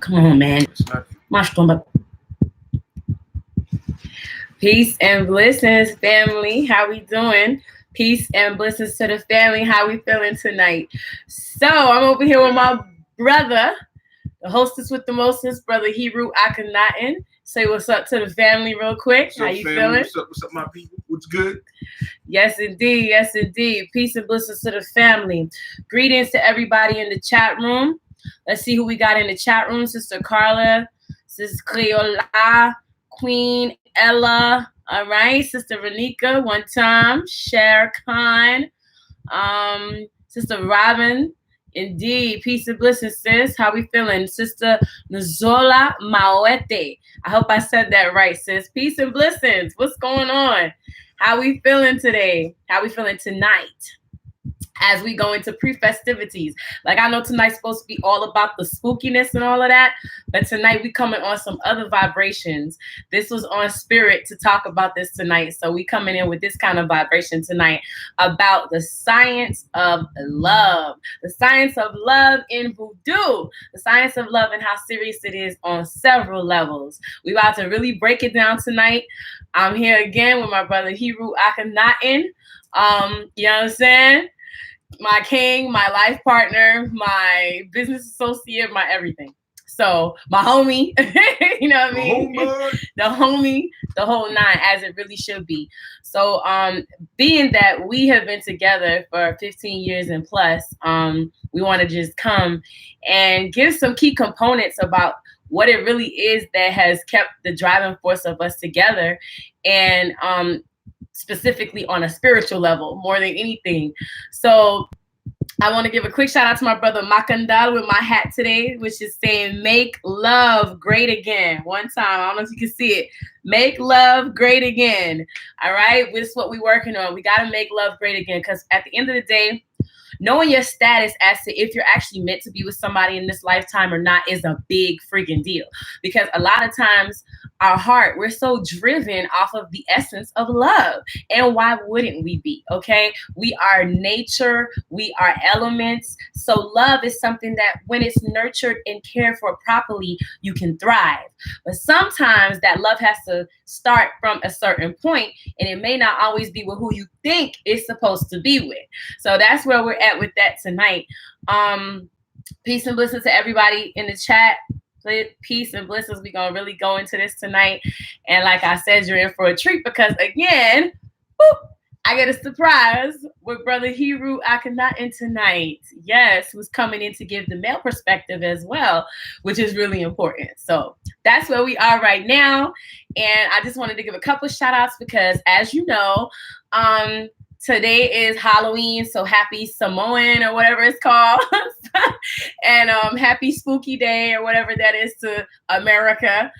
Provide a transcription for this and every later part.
Come on, man. Peace and blessings, family. How we doing? Peace and blessings to the family. How we feeling tonight? So I'm over here with my brother, the hostess with the mostest, brother Hebrew Akhenaten. Say what's up to the family real quick. What's up, how you family? feeling? What's up, my people? What's good? Yes, indeed. Yes, indeed. Peace and blessings to the family. Greetings to everybody in the chat room. Let's see who we got in the chat room. Sister Carla, Sister Cleola, Queen Ella. All right. Sister Renika, one time. Cher Khan. Sister Robin. Indeed. Peace and blessings, sis. How we feeling? Sister Nzola Mawete. I hope I said that right, sis. Peace and blessings. What's going on? How we feeling today? How we feeling tonight? As we go into pre-festivities. Like, I know tonight's supposed to be all about the spookiness and all of that, but tonight we coming on some other vibrations. This was on spirit to talk about this tonight. So we coming in with this kind of vibration tonight about the science of love. The science of love in voodoo. The science of love and how serious it is on several levels. We about to really break it down tonight. I'm here again with my brother Hebrew Akhenaten. You know what I'm saying? My king, my life partner, my business associate, my everything. So my homie, you know what I mean? The homie, the whole nine, as it really should be. So being that we have been together for 15 years and plus, we want to just come and give some key components about what it really is that has kept the driving force of us together, and specifically on a spiritual level more than anything. So I want to give a quick shout out to my brother Makandal with my hat today, which is saying make love great again. One time, I don't know if you can see it. Make love great again. All right, this is what we're working on. We got to make love great again, because at the end of the day, knowing your status as to if you're actually meant to be with somebody in this lifetime or not is a big freaking deal. Because a lot of times our heart, we're so driven off of the essence of love. And why wouldn't we be? Okay. We are nature. We are elements. So love is something that when it's nurtured and cared for properly, you can thrive. But sometimes that love has to start from a certain point, and it may not always be with who you think it's supposed to be with. So that's where we're at with that tonight. Peace and blessings to everybody in the chat. Peace and blessings. We're gonna really go into this tonight. And like I said, you're in for a treat, because again, I get a surprise with brother Hebrew Akhenaten tonight. Yes, who's coming in to give the male perspective as well, which is really important. So that's where we are right now. And I just wanted to give a couple of shout outs because, as you know, today is Halloween, so happy Samoan or whatever it's called. And happy spooky day or whatever that is to America.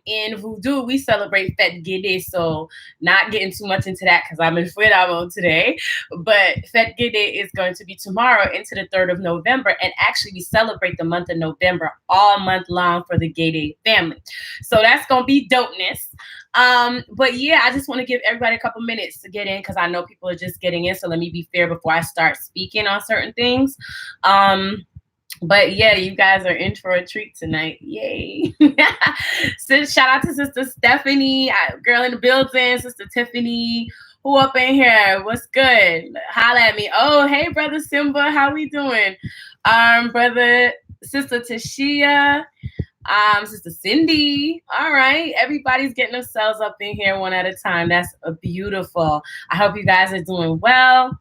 In Voodoo, we celebrate Fête Guédé, so not getting too much into that because I'm in Fueravo today. But Fête Guédé is going to be tomorrow into the 3rd of November, and actually we celebrate the month of November all month long for the Guédé family. So that's going to be dopeness. But yeah, I just want to give everybody a couple minutes to get in, because I know people are just getting in. So let me be fair before I start speaking on certain things. But yeah, you guys are in for a treat tonight. Yay. So shout out to Sister Stephanie, girl in the building, Sister Tiffany. Who up in here? What's good? Holla at me. Oh, hey, brother Simba. How we doing? Sister Tashia. Sister Cindy. All right. Everybody's getting themselves up in here one at a time. That's beautiful. I hope you guys are doing well.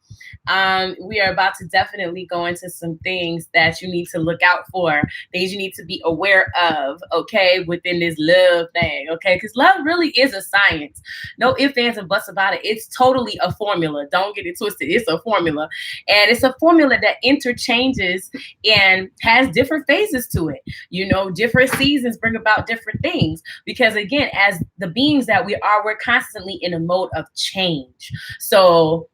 We are about to definitely go into some things that you need to look out for, things you need to be aware of, okay, within this love thing, okay? Because love really is a science. No ifs, ands, and buts about it. It's totally a formula. Don't get it twisted. It's a formula. And it's a formula that interchanges and has different phases to it. You know, different seasons bring about different things. Because again, as the beings that we are, we're constantly in a mode of change. So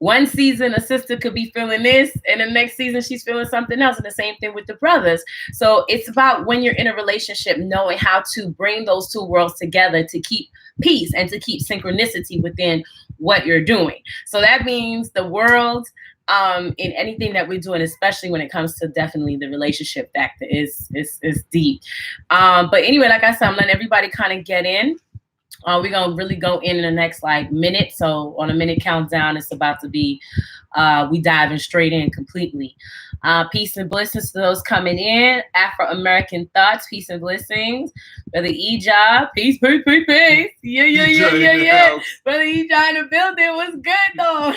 one season, a sister could be feeling this, and the next season, she's feeling something else. And the same thing with the brothers. So it's about, when you're in a relationship, knowing how to bring those two worlds together to keep peace and to keep synchronicity within what you're doing. So that means the world in anything that we're doing, especially when it comes to definitely the relationship factor is deep. But anyway, like I said, I'm letting everybody kind of get in. We're gonna really go in the next like minute. So on a minute countdown, it's about to be we diving straight in completely. Peace and blessings to those coming in. Afro-American thoughts, peace and blessings. Brother Ija, peace, peace, peace, peace. Yeah. Brother Ija in the building, what's good though?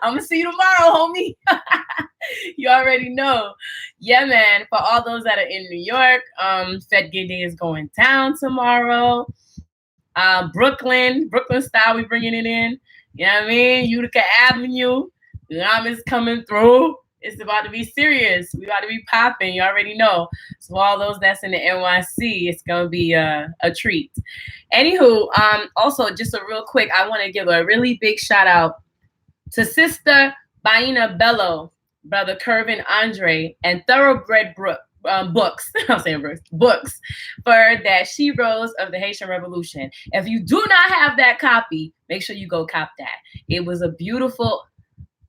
I'm gonna see you tomorrow, homie. You already know. Yeah, man. For all those that are in New York, Fed Gay Day is going down tomorrow. Brooklyn style, we bringing it in. You know what I mean? Utica Avenue, is coming through. It's about to be serious. We about to be popping. You already know. So all those that's in the NYC, it's gonna be a treat. Anywho, also just a real quick, I want to give a really big shout out to Sister Baina Bello, Brother Kervin Andre, and Thoroughbred books. I'm saying books for that She Rose of the Haitian Revolution. If you do not have that copy, make sure you go cop that. It was a beautiful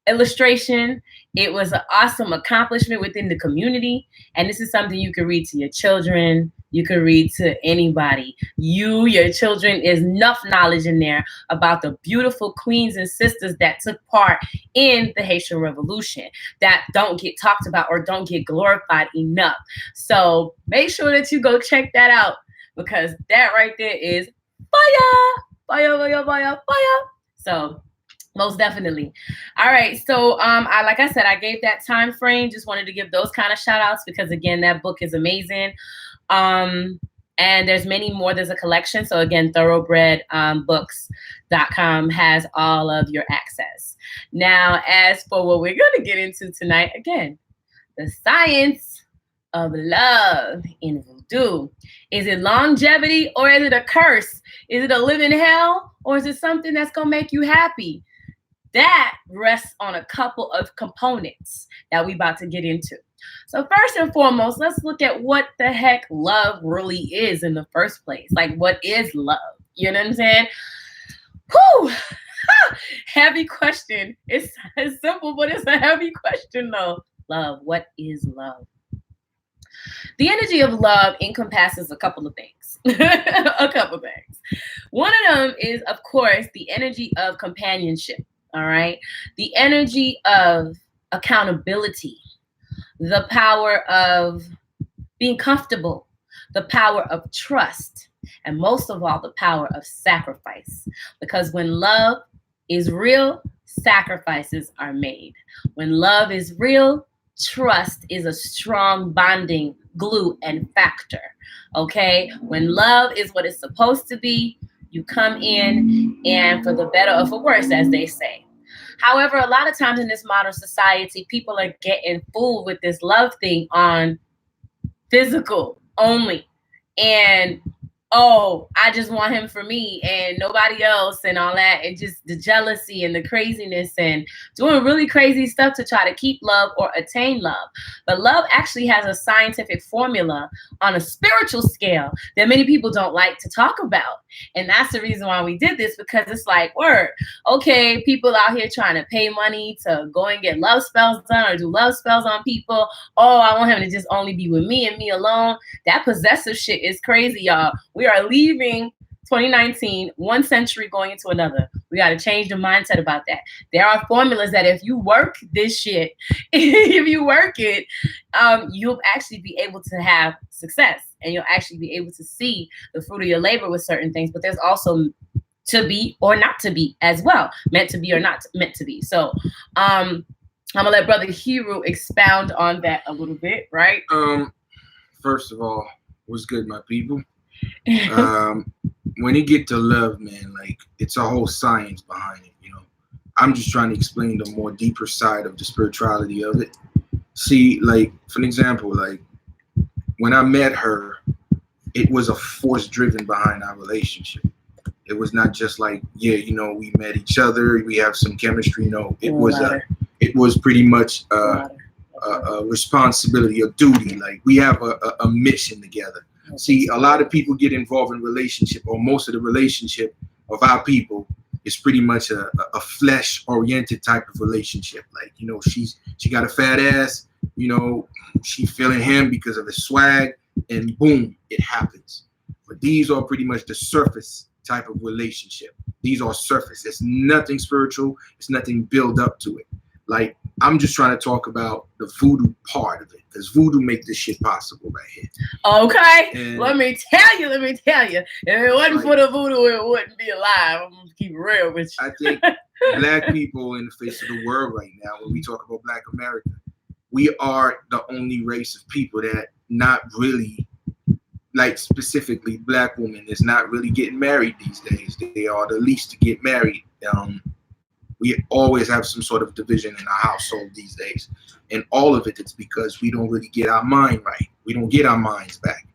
illustration. It was an awesome accomplishment within the community. And this is something you can read to your children. You can read to anybody. Your children, is enough knowledge in there about the beautiful queens and sisters that took part in the Haitian Revolution that don't get talked about or don't get glorified enough. So make sure that you go check that out, because that right there is fire. So most definitely. All right. So like I said, I gave that time frame. Just wanted to give those kind of shout outs because again, that book is amazing. And there's many more. There's a collection. So again, thoroughbredbooks.com has all of your access. Now, as for what we're going to get into tonight, again, the science of love in voodoo. Is it longevity or is it a curse? Is it a living hell or is it something that's going to make you happy? That rests on a couple of components that we about to get into. So first and foremost, let's look at what the heck love really is in the first place. Like, what is love? You know what I'm saying? Whew. Heavy question. It's simple, but it's a heavy question though. Love. What is love? The energy of love encompasses a couple of things. One of them is, of course, the energy of companionship. All right. The energy of accountability, the power of being comfortable, the power of trust, and most of all, the power of sacrifice. Because when love is real, sacrifices are made. When love is real, trust is a strong bonding glue and factor. Okay. When love is what it's supposed to be, you come in and for the better or for worse, as they say. However, a lot of times in this modern society, people are getting fooled with this love thing on physical only. And, oh, I just want him for me and nobody else and all that. And just the jealousy and the craziness and doing really crazy stuff to try to keep love or attain love. But love actually has a scientific formula on a spiritual scale that many people don't like to talk about. And that's the reason why we did this, because it's like, word, okay, people out here trying to pay money to go and get love spells done or do love spells on people. Oh, I want him to just only be with me and me alone. That possessive shit is crazy, y'all. We are leaving 2019, one century going into another. We got to change the mindset about that. There are formulas that if you work this shit, if you work it, you'll actually be able to have success and you'll actually be able to see the fruit of your labor with certain things. But there's also to be or not to be as well, meant to be or not meant to be. So I'm gonna let Brother Hero expound on that a little bit, right? First of all, what's good, my people? When you get to love, man, like it's a whole science behind it, you know. I'm just trying to explain the more deeper side of the spirituality of it. See, like for an example, like when I met her, it was a force driven behind our relationship. It was not just like, yeah, you know, we met each other, we have some chemistry. No, it was pretty much a responsibility, a duty. Like we have a mission together. See, a lot of people get involved in relationship, or most of the relationship of our people it's pretty much a flesh oriented type of relationship. Like, you know, she got a fat ass, you know, she feeling him because of his swag, and boom, it happens. But these are pretty much the surface type of relationship. These are surface. It's nothing spiritual. It's nothing built up to it. Like, I'm just trying to talk about the voodoo part of it, because voodoo make this shit possible right here. Okay, and let me tell you. If it wasn't for the voodoo, it wouldn't be alive. I'm gonna keep it real with you. I think Black people in the face of the world right now, when we talk about Black America, we are the only race of people that not really, like specifically Black women, is not really getting married these days. They are the least to get married. We always have some sort of division in our household these days. And all of it's because we don't really get our mind right. We don't get our minds back.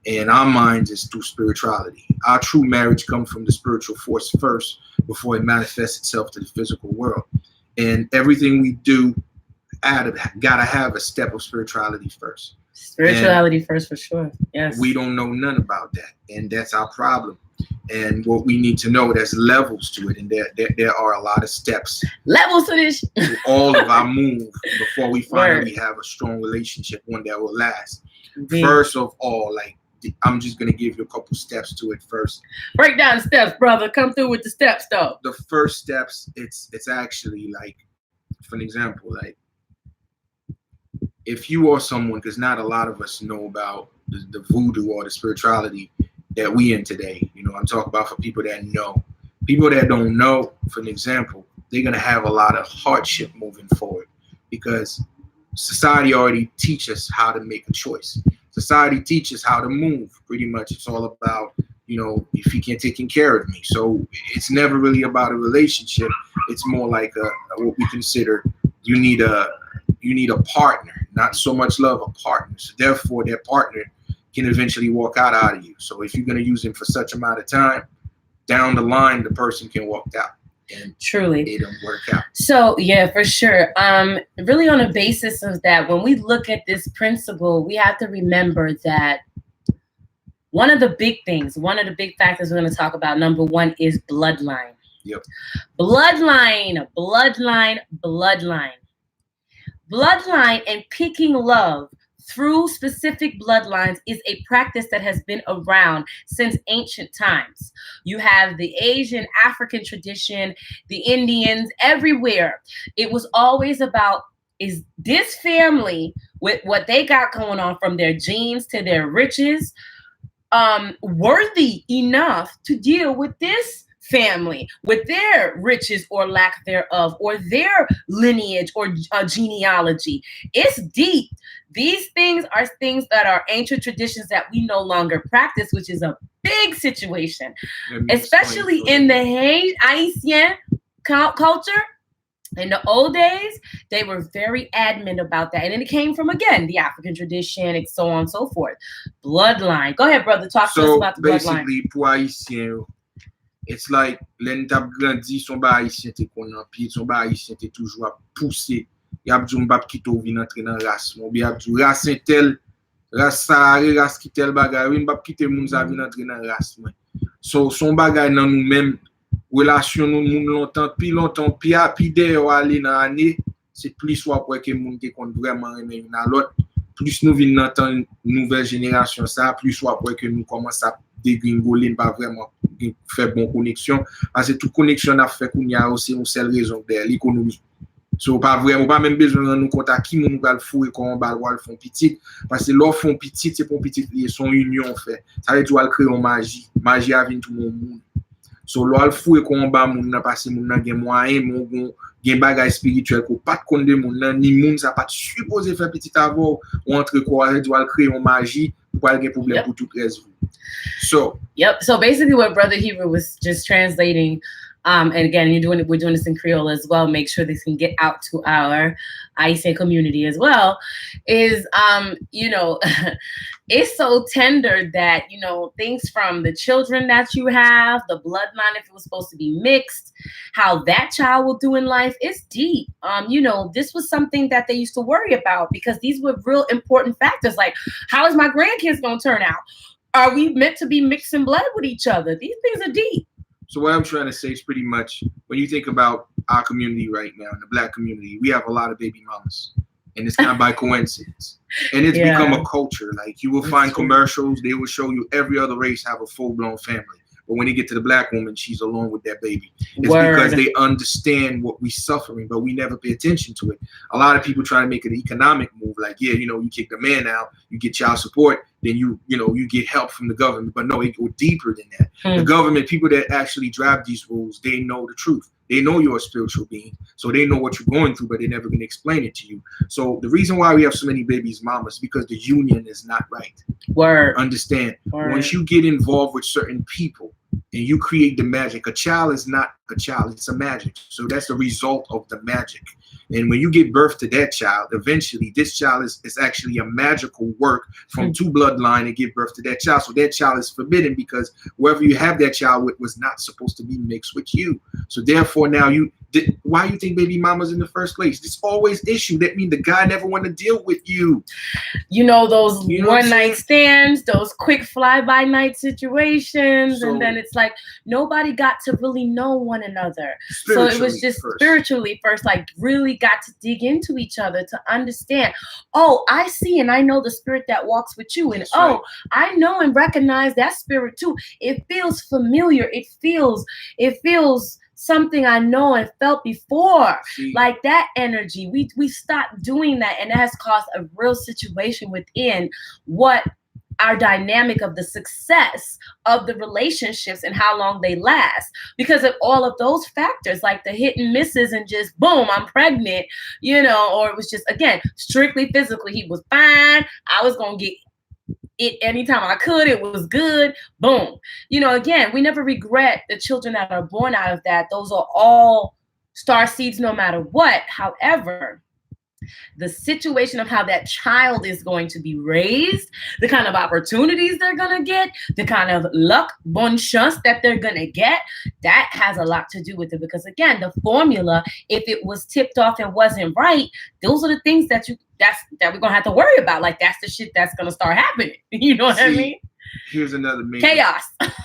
And our minds is through spirituality. Our true marriage comes from the spiritual force first before it manifests itself to the physical world. And everything we do gotta have a step of spirituality first. Spirituality first, for sure. Yes. We don't know none about that. And that's our problem. And what we need to know, there's levels to it, and there are a lot of steps. Levels to this. To all of our move before we finally have a strong relationship, one that will last. Indeed. First of all, like, I'm just gonna give you a couple steps to it first. Break down the steps, brother. Come through with the steps, though. The first steps, it's actually like, for an example, like, if you are someone, because not a lot of us know about the voodoo or the spirituality that we in today. You know, I'm talking about for people that know. People that don't know, for an example, they're going to have a lot of hardship moving forward, because society already teaches how to make a choice. Society teaches how to move. Pretty much it's all about, you know, if he can't take care of me. So it's never really about a relationship. It's more like what we consider, you need a partner, not so much love, a partner. So therefore that partner can eventually walk out of you. So if you're going to use him for such amount of time, down the line, the person can walk out. And truly, it don't work out. So yeah, for sure. Really on a basis of that, when we look at this principle, we have to remember that one of the big factors we're going to talk about, number one, is bloodline. Yep. Bloodline and picking love through specific bloodlines is a practice that has been around since ancient times. You have the Asian, African tradition, the Indians, everywhere. It was always about, is this family with what they got going on, from their genes to their riches, worthy enough to deal with this family, with their riches or lack thereof, or their lineage or genealogy. It's deep. These things are things that are ancient traditions that we no longer practice, which is a big situation, especially in the Haitian culture. In the old days, they were very adamant about that. And then it came from, again, the African tradition and so on and so forth. Bloodline. Go ahead, brother. Talk to us about the bloodline. Basically, pour Haïtien, it's like, l'en tap grandi, son ba Haïtien te konan, pi son ba Haïtien te toujou ap pousse. Y ap djou mbap ki tou vin entre nan ras mon, bi ap djou ras tel, ras sa, ras ki tel bagay, oui mbap ki te moun sa vin entre nan ras mwen. So, son bagay nan nou même, relation nou moun longtemps, pi de yo ale nan ane, c'est plus wap wè ke moun te kon vraiment reme yon nan lot, plus nou vin nan tan nouvelle génération sa, plus wap wè ke nou komanse a dégringoler, pas vraiment faire bonne connexion, parce que toute connexion a fait qu'on y a aussi une seule raison de l'économie. So pas vraiment, pas même besoin de nous compter qui nous va le fou et qu'on va le font petit, parce que l'offre font petit, c'est pour petit lié, son union fait. Ça veut dire créer une magie avec tout le monde. So l'offre fou et qu'on va moun nan, parce que moun nan gen moyen, moun gen bagay spirituel ko pas de konde moun nan, ni moun ça pas supposé faire petit avant ou entre quoi, ça doit créer une magie pour pas gen problème pour tout reste. So basically what Brother Hebrew was just translating, and again, we're doing this in Creole as well, make sure this can get out to our Haitian community as well, is it's so tender that, things from the children that you have, the bloodline, if it was supposed to be mixed, how that child will do in life, it's deep. This was something that they used to worry about, because these were real important factors, like, how is my grandkids gonna turn out? Are we meant to be mixing blood with each other? These things are deep. So what I'm trying to say is pretty much when you think about our community right now, in the Black community, we have a lot of baby mamas. And it's not by coincidence. And it's become a culture. Like you will find commercials, they will show you every other race have a full-blown family. But when they get to the Black woman, she's alone with that baby. It's because they understand what we're suffering, but we never pay attention to it. A lot of people try to make it an economic move. Like, yeah, you know, you kick the man out, you get child support, then you get help from the government. But no, it goes deeper than that. The government, people that actually drive these rules, they know the truth. They know you're a spiritual being, so they know what you're going through, but they're never going to explain it to you. So the reason why we have so many babies mamas is because the union is not right. Understand? Once you get involved with certain people and you create the magic, a child is not a child, it's a magic. So that's the result of the magic. And when you give birth to that child, eventually this child is actually a magical work from two bloodline to give birth to that child. So that child is forbidden because whoever you have that child with was not supposed to be mixed with you. So therefore now why you think baby mamas in the first place? It's always issue. That means the guy never want to deal with you. You know, those one night stands, those quick fly-by night situations. And then it's like nobody got to really know one another. So it was just spiritually first, like really got to dig into each other to understand, oh, I see and I know the spirit that walks with you. And I know and recognize that spirit too. It feels familiar. It feels something I know and felt before. Like that energy. We stopped doing that, and it has caused a real situation within what our dynamic of the success of the relationships and how long they last, because of all of those factors, like the hit and misses and just boom, I'm pregnant, you know, or it was just, again, strictly physically. He was fine. I was going to get it anytime I could. It was good. Boom. You know, again, we never regret the children that are born out of that. Those are all star seeds no matter what. However, the situation of how that child is going to be raised, the kind of opportunities they're going to get, the kind of luck, bonne chance that they're going to get, that has a lot to do with it. Because again, the formula, if it was tipped off and wasn't right, those are the things that we're going to have to worry about. Like that's the shit that's going to start happening. You know what I mean? Here's another major chaos.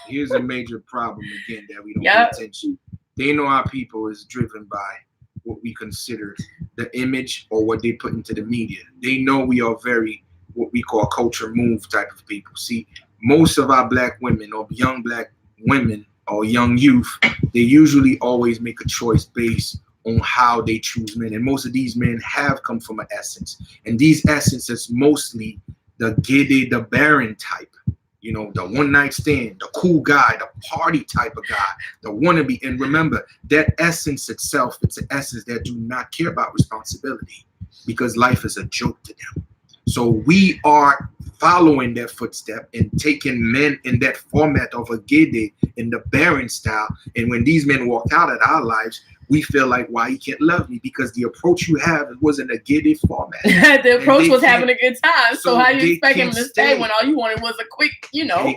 Here's a major problem again that we don't pay attention. They know our people is driven by what we consider the image or what they put into the media. They know we are very what we call culture move type of people. See, most of our Black women or young Black women or young youth, they usually always make a choice based on how they choose men. And most of these men have come from an essence. And these essences mostly the giddy, the barren type. You know, the one night stand, the cool guy, the party type of guy, the wannabe. And remember, that essence itself, it's an essence that do not care about responsibility because life is a joke to them. So we are following that footstep and taking men in that format of a giddy in the barren style. And when these men walk out of our lives, we feel like, why you can't love me? Because the approach you have wasn't a giddy format. The approach was having a good time. So how you expect him to stay when all you wanted was a quick, you know,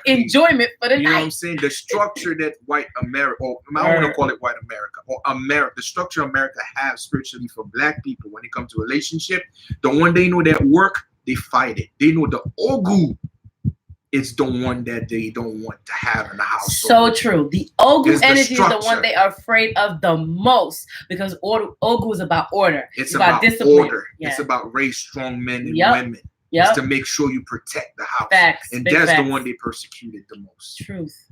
enjoyment for the night? You know what I'm saying? The structure that white America, or I don't want to call it white America, or America, the structure America has spiritually for Black people when it comes to relationship, the one they know that work, they fight it. They know the ogu is the one that they don't want to have in the house. So true. The Ogu energy is the one they are afraid of the most because Ogu is about order. It's about discipline. Order. Yeah. It's about raise strong men and women. Yep. It's to make sure you protect the house. Facts. And that's the one they persecuted the most. Truth.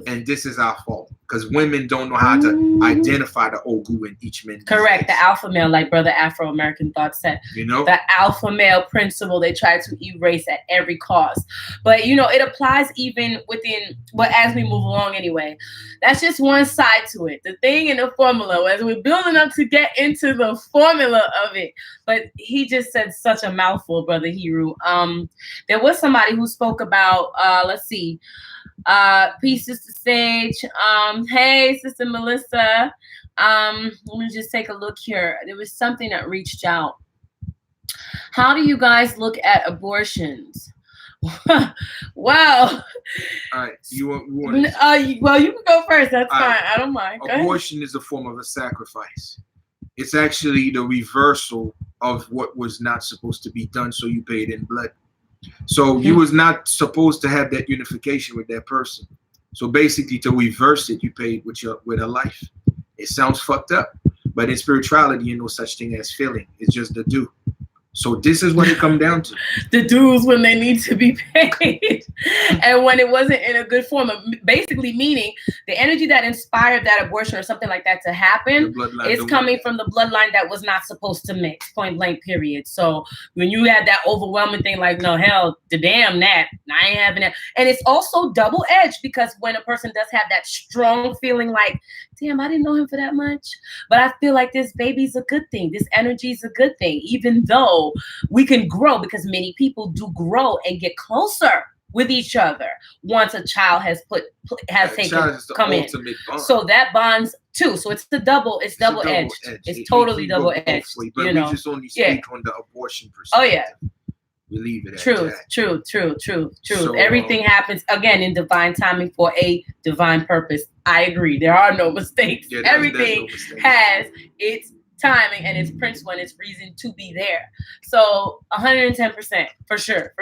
And this is our fault because women don't know how to identify the Ogu in each man. Correct. The alpha male, like Brother Afro-American Thought said. You know? The alpha male principle they try to erase at every cost. But, you know, it applies even within, well, as we move along anyway. That's just one side to it. The thing in the formula, as we're building up to get into the formula of it. But he just said such a mouthful, Brother Hiru. There was somebody who spoke about, let's see, peace, Sister Sage. Hey, Sister Melissa. Let me just take a look here. There was something that reached out. How do you guys look at abortions? Wow. All right. You want well, you can go first. That's fine. I don't mind. Abortion is a form of a sacrifice. It's actually the reversal of what was not supposed to be done, so you paid in blood. So you was not supposed to have that unification with that person. So basically, to reverse it, you paid with a life. It sounds fucked up, but in spirituality, you know such thing as feeling. It's just the due. So this is what it come down to. The dues when they need to be paid. And when it wasn't in a good form, of basically meaning the energy that inspired that abortion or something like that to happen is coming from the bloodline that was not supposed to mix, point blank, period. So when you had that overwhelming thing like, no, hell, the damn that, I ain't having that. And it's also double-edged because when a person does have that strong feeling like, damn, I didn't know him for that much, but I feel like this baby's a good thing. This energy is a good thing, even though we can grow, because many people do grow and get closer with each other once a child has come in. Bond. So that bonds too. So it's double edged. It's totally double edged. But we just only speak on the abortion perspective. Oh yeah. We leave it at True. So, everything happens again in divine timing for a divine purpose. I agree. There are no mistakes. Yeah, everything has its timing and its principle and its reason to be there. So 110% for sure.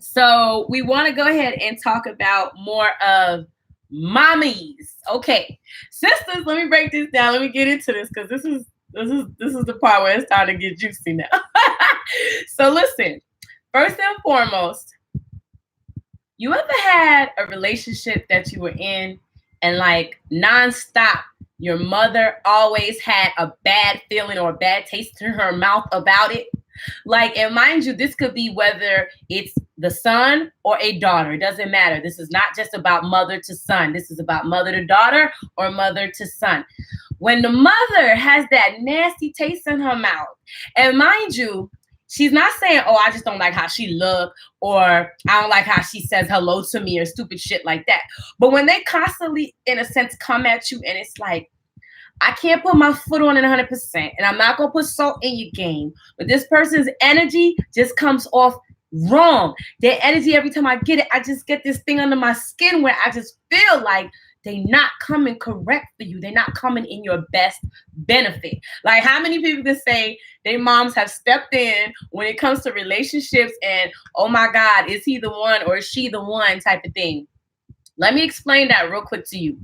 So we want to go ahead and talk about more of mommies. Okay, sisters, let me break this down. Let me get into this because this is the part where it's time to get juicy now. So listen, first and foremost, you ever had a relationship that you were in and like nonstop, your mother always had a bad feeling or a bad taste in her mouth about it? Like, and mind you, this could be whether it's the son or a daughter. It doesn't matter. This is not just about mother to son. This is about mother to daughter or mother to son. When the mother has that nasty taste in her mouth, and mind you, she's not saying, oh, I just don't like how she look, or I don't like how she says hello to me, or stupid shit like that. But when they constantly, in a sense, come at you and it's like, I can't put my foot on it 100%, and I'm not going to put salt in your game, but this person's energy just comes off wrong. Their energy, every time I get it, I just get this thing under my skin where I just feel like they're not coming correct for you. They're not coming in your best benefit. Like, how many people can say their moms have stepped in when it comes to relationships and, oh my God, is he the one or is she the one type of thing? Let me explain that real quick to you.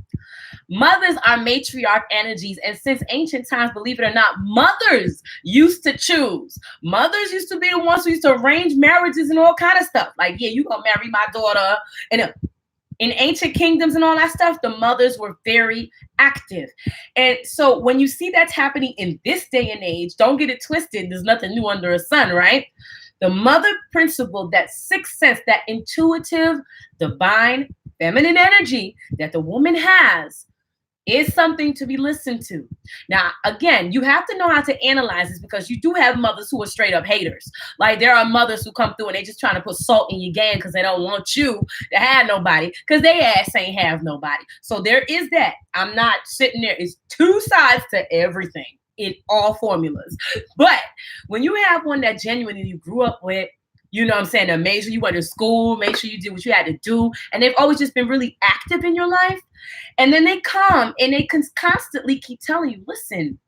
Mothers are matriarch energies, and since ancient times, believe it or not, mothers used to choose. Mothers used to be the ones who used to arrange marriages and all kind of stuff. Like, yeah, you gonna marry my daughter. And in ancient kingdoms and all that stuff, the mothers were very active. And so when you see that's happening in this day and age, don't get it twisted. There's nothing new under the sun, right? The mother principle, that sixth sense, that intuitive, divine, feminine energy that the woman has, is something to be listened to. Now, again, you have to know how to analyze this, because you do have mothers who are straight up haters. Like, there are mothers who come through and they just trying to put salt in your game because they don't want you to have nobody, because they ass ain't have nobody. So there is that. I'm not sitting there. It's two sides to everything in all formulas. But when you have one that genuinely you grew up with, you know what I'm saying, that made sure you went to school, make sure you did what you had to do, and they've always just been really active in your life, and then they come and they can constantly keep telling you, listen,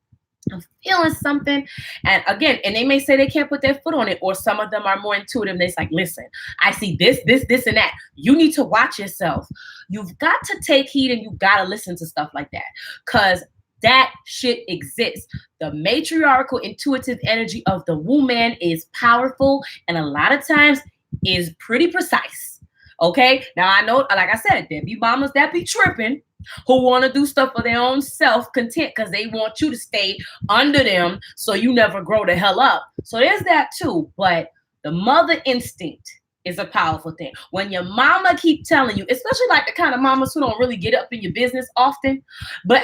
I'm feeling something. And again, and they may say they can't put their foot on it, or some of them are more intuitive. They're like, listen, I see this, and that. You need to watch yourself. You've got to take heed, and you've got to listen to stuff like that, because that shit exists. The matriarchal intuitive energy of the woman is powerful, and a lot of times is pretty precise. Okay, now I know, like I said, there be mamas that be tripping, who want to do stuff for their own self-content because they want you to stay under them so you never grow the hell up. So there's that too. But the mother instinct is a powerful thing. When your mama keep telling you, especially like the kind of mamas who don't really get up in your business often, but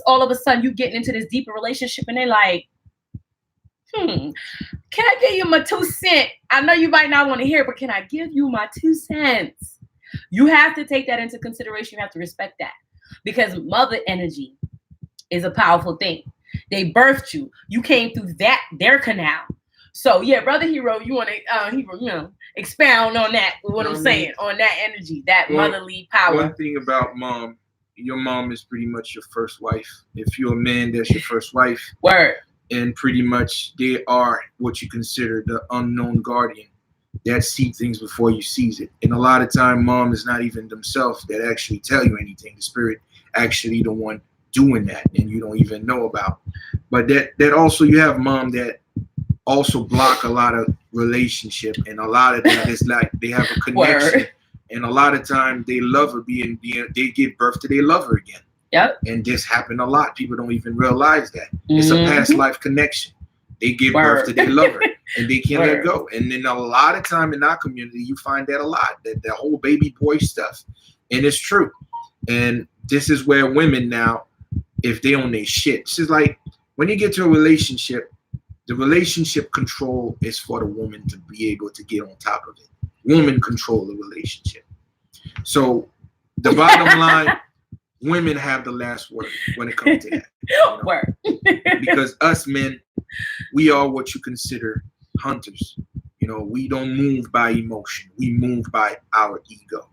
all of a sudden you getting into this deeper relationship and they're like, can I give you my 2 cents? I know you might not want to hear it, but can I give you my 2 cents? You have to take that into consideration. You have to respect that, because mother energy is a powerful thing. They birthed you. You came through their canal. So yeah, brother Hero, you want to expound on that? What I'm saying, on that energy, that motherly power. One thing about mom, your mom is pretty much your first wife. If you're a man, that's your first wife. Word. And pretty much they are what you consider the unknown guardian. that see things before you sees it. And a lot of time, mom is not even themselves that actually tell you anything. The spirit actually the one doing that, and you don't even know about. But that also, you have mom that also block a lot of relationship, and a lot of that is like they have a connection. Word. And a lot of time they love her they give birth to their lover again. Yep. And this happened a lot. People don't even realize that. It's a past life connection. They give birth to their lover and they can't let go. And then a lot of time in our community, you find that a lot, that the whole baby boy stuff. And it's true. And this is where women now, if they own their shit, this is like when you get to a relationship, the relationship control is for the woman to be able to get on top of it. Women control the relationship. So the bottom line, women have the last word when it comes to that. You know? Word. Because us men, we are what you consider hunters. You know, we don't move by emotion. We move by our ego.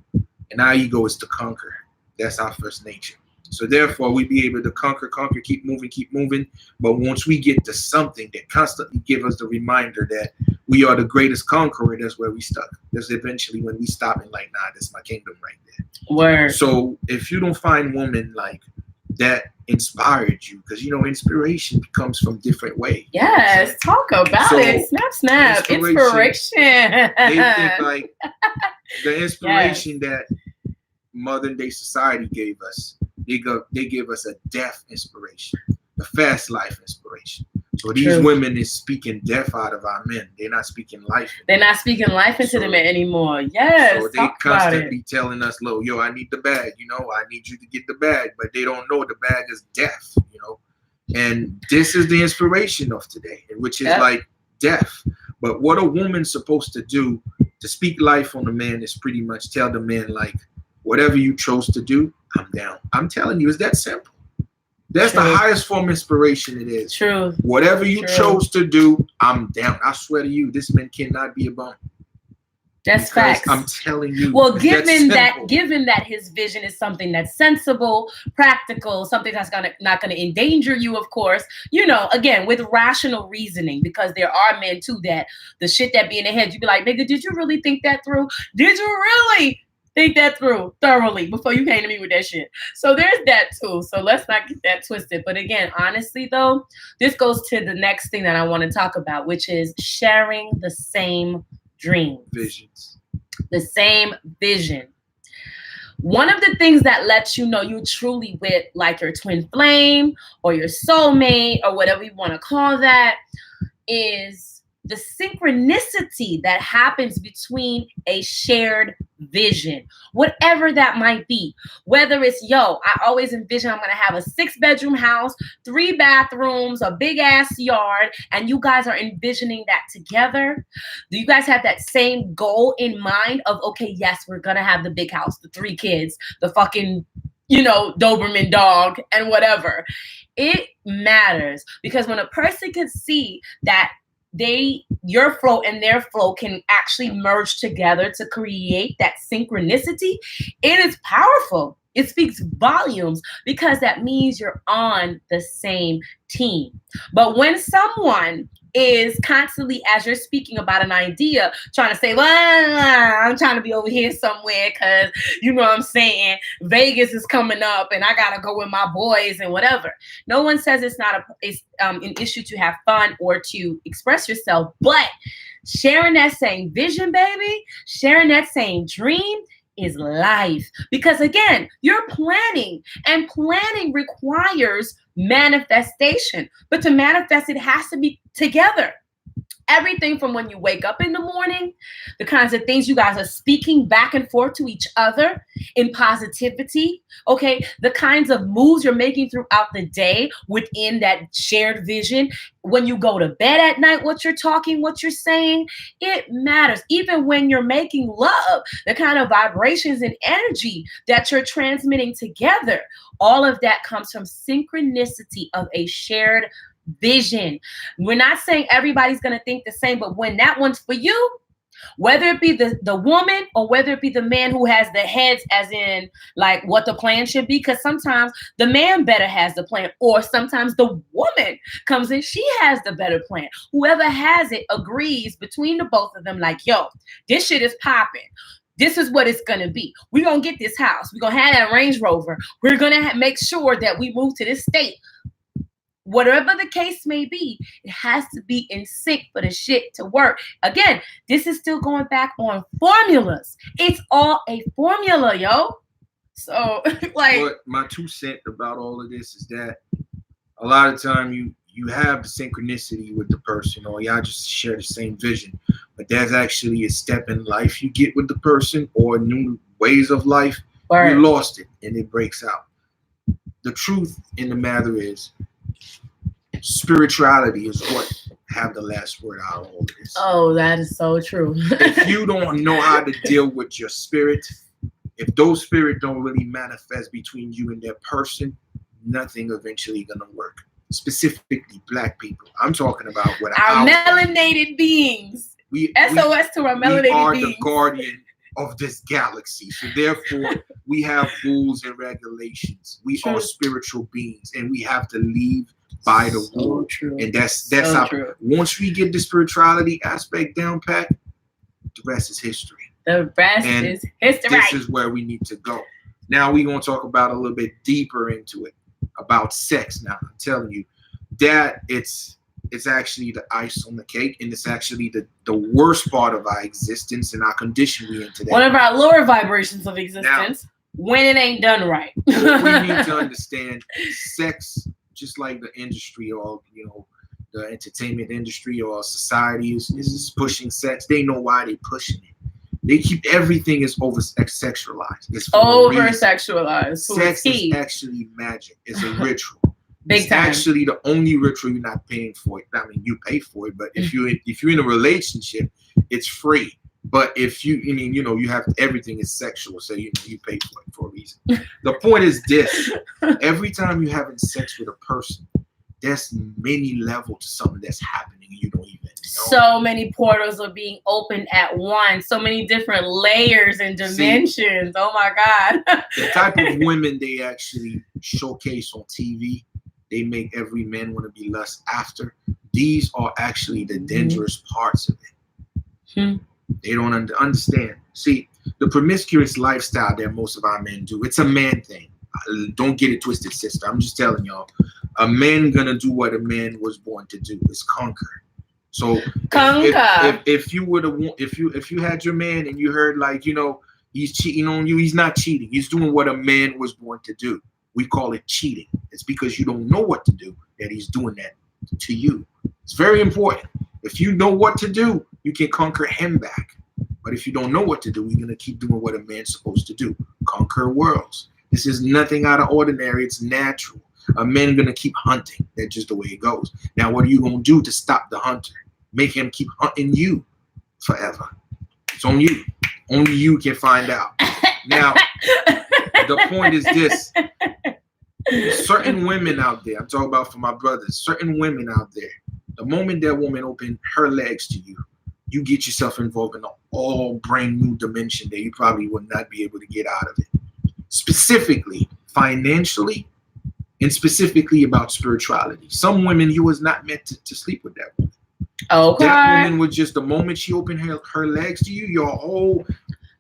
And our ego is to conquer. That's our first nature. So therefore, we be able to conquer, keep moving. But once we get to something that constantly give us the reminder that we are the greatest conqueror, that's where we stuck. That's eventually when we stop and like, nah, that's my kingdom right there. Word. So if you don't find women like that inspired you, because you know inspiration comes from different ways. Yes, talk about it. Snap. Inspiration. They think like the inspiration that modern day society gave us. They give us a death inspiration, the fast life inspiration. So these women is speaking death out of our men. They're not speaking life. They're not speaking life into the men anymore. Yes. So they constantly telling us, "Lo, yo, I need the bag. You know, I need you to get the bag," but they don't know the bag is death. You know, and this is the inspiration of today, which is like death. But what a woman's supposed to do to speak life on the man is pretty much tell the man like, whatever you chose to do, I'm down. I'm telling you, it's that simple. That's the highest form of inspiration it is. True. Whatever you chose to do, I'm down. I swear to you, this man cannot be a bum. That's facts. I'm telling you. Well, given that his vision is something that's sensible, practical, something that's not gonna endanger you, of course, you know, again, with rational reasoning, because there are men too that the shit that be in their head, you be like, nigga, did you really think that through? Did you really think that through thoroughly before you came to me with that shit? So there's that too. So let's not get that twisted. But again, honestly though, this goes to the next thing that I want to talk about, which is sharing the same dream. Visions. The same vision. One of the things that lets you know you truly with like your twin flame or your soulmate or whatever you want to call that is the synchronicity that happens between a shared vision, whatever that might be. Whether it's, yo, I always envision I'm going to have a 6-bedroom house, 3 bathrooms, a big ass yard, and you guys are envisioning that together. Do you guys have that same goal in mind of, okay, yes, we're going to have the big house, the 3 kids, the fucking, you know, Doberman dog and whatever. It matters because when a person can see that your flow and their flow can actually merge together to create that synchronicity, it is powerful. It speaks volumes because that means you're on the same team. But when someone is constantly, as you're speaking about an idea, trying to say, well, I'm trying to be over here somewhere because, you know what I'm saying, Vegas is coming up and I got to go with my boys and whatever. No one says it's not an issue to have fun or to express yourself, but sharing that same vision, baby, sharing that same dream is life. Because again, you're planning, and planning requires manifestation. But to manifest, it has to be together. Everything from when you wake up in the morning, the kinds of things you guys are speaking back and forth to each other in positivity, okay? The kinds of moves you're making throughout the day within that shared vision. When you go to bed at night, what you're talking, what you're saying, it matters. Even when you're making love, the kind of vibrations and energy that you're transmitting together, all of that comes from synchronicity of a shared vision. We're not saying everybody's going to think the same, but when that one's for you, Whether it be the woman or whether it be the man who has the heads, as in like what the plan should be. Because sometimes the man better has the plan, or sometimes the woman comes in, she has the better plan. Whoever has it agrees between the both of them, like, yo, this shit is popping. This is what it's going to be. We're going to get this house. We're going to have that Range Rover. We're going to make sure that we move to this state. Whatever the case may be, it has to be in sync for the shit to work. Again, this is still going back on formulas. It's all a formula, yo. So, like, but my 2 cents about all of this is that a lot of time you have the synchronicity with the person, or y'all just share the same vision, but there's actually a step in life you get with the person, or new ways of life. You lost it and it breaks out. The truth in the matter is, spirituality is what have the last word out of all of this. Oh, that is so true. If you don't know how to deal with your spirit, if those spirits don't really manifest between you and that person, nothing eventually gonna work. Specifically black people. I'm talking about what our melanated beings. SOS to our melanated beings. We are the guardian of this galaxy. So therefore, we have rules and regulations. We are spiritual beings, and we have to leave by the rule. And that's how. Once we get the spirituality aspect down pat, the rest is history. The rest is history. This is where we need to go. Now we're gonna talk about a little bit deeper into it about sex. Now I'm telling you that it's actually the ice on the cake, and it's actually the worst part of our existence and our condition we into that. One of our lower vibrations of existence, now, when it ain't done right. What we need to understand, sex, just like the industry, or the entertainment industry or society is pushing sex. They know why they're pushing it. They keep everything is over sexualized. It's over sexualized. Sex is actually magic. It's a ritual. Big time. Actually, the only ritual you're not paying for it. I mean, you pay for it, but if you're in a relationship, it's free. But if you have everything is sexual, so you pay for it for a reason. The point is this: every time you're having sex with a person, there's many levels to something that's happening, and you don't even know. So many portals are being opened at once. So many different layers and dimensions. Oh my God! The type of women they actually showcase on TV. They make every man want to be lust after. These are actually the dangerous parts of it. They don't understand. See, the promiscuous lifestyle that most of our men do, it's a man thing. Don't get it twisted, sister. I'm just telling y'all. A man gonna do what a man was born to do, is conquer. So if you had your man and you heard he's cheating on you, he's not cheating. He's doing what a man was born to do. We call it cheating. It's because you don't know what to do that he's doing that to you. It's very important. If you know what to do, you can conquer him back. But if you don't know what to do, you're going to keep doing what a man's supposed to do. Conquer worlds. This is nothing out of ordinary. It's natural. A man going to keep hunting. That's just the way it goes. Now, what are you going to do to stop the hunter? Make him keep hunting you forever. It's on you. Only you can find out. Now, the point is this. Certain women out there, I'm talking about for my brothers, certain women out there, the moment that woman open her legs to you, you get yourself involved in an all brand new dimension that you probably would not be able to get out of it. Specifically, financially, and specifically about spirituality. Some women, you was not meant to sleep with that woman. Okay. That woman was just the moment she opened her legs to you, your whole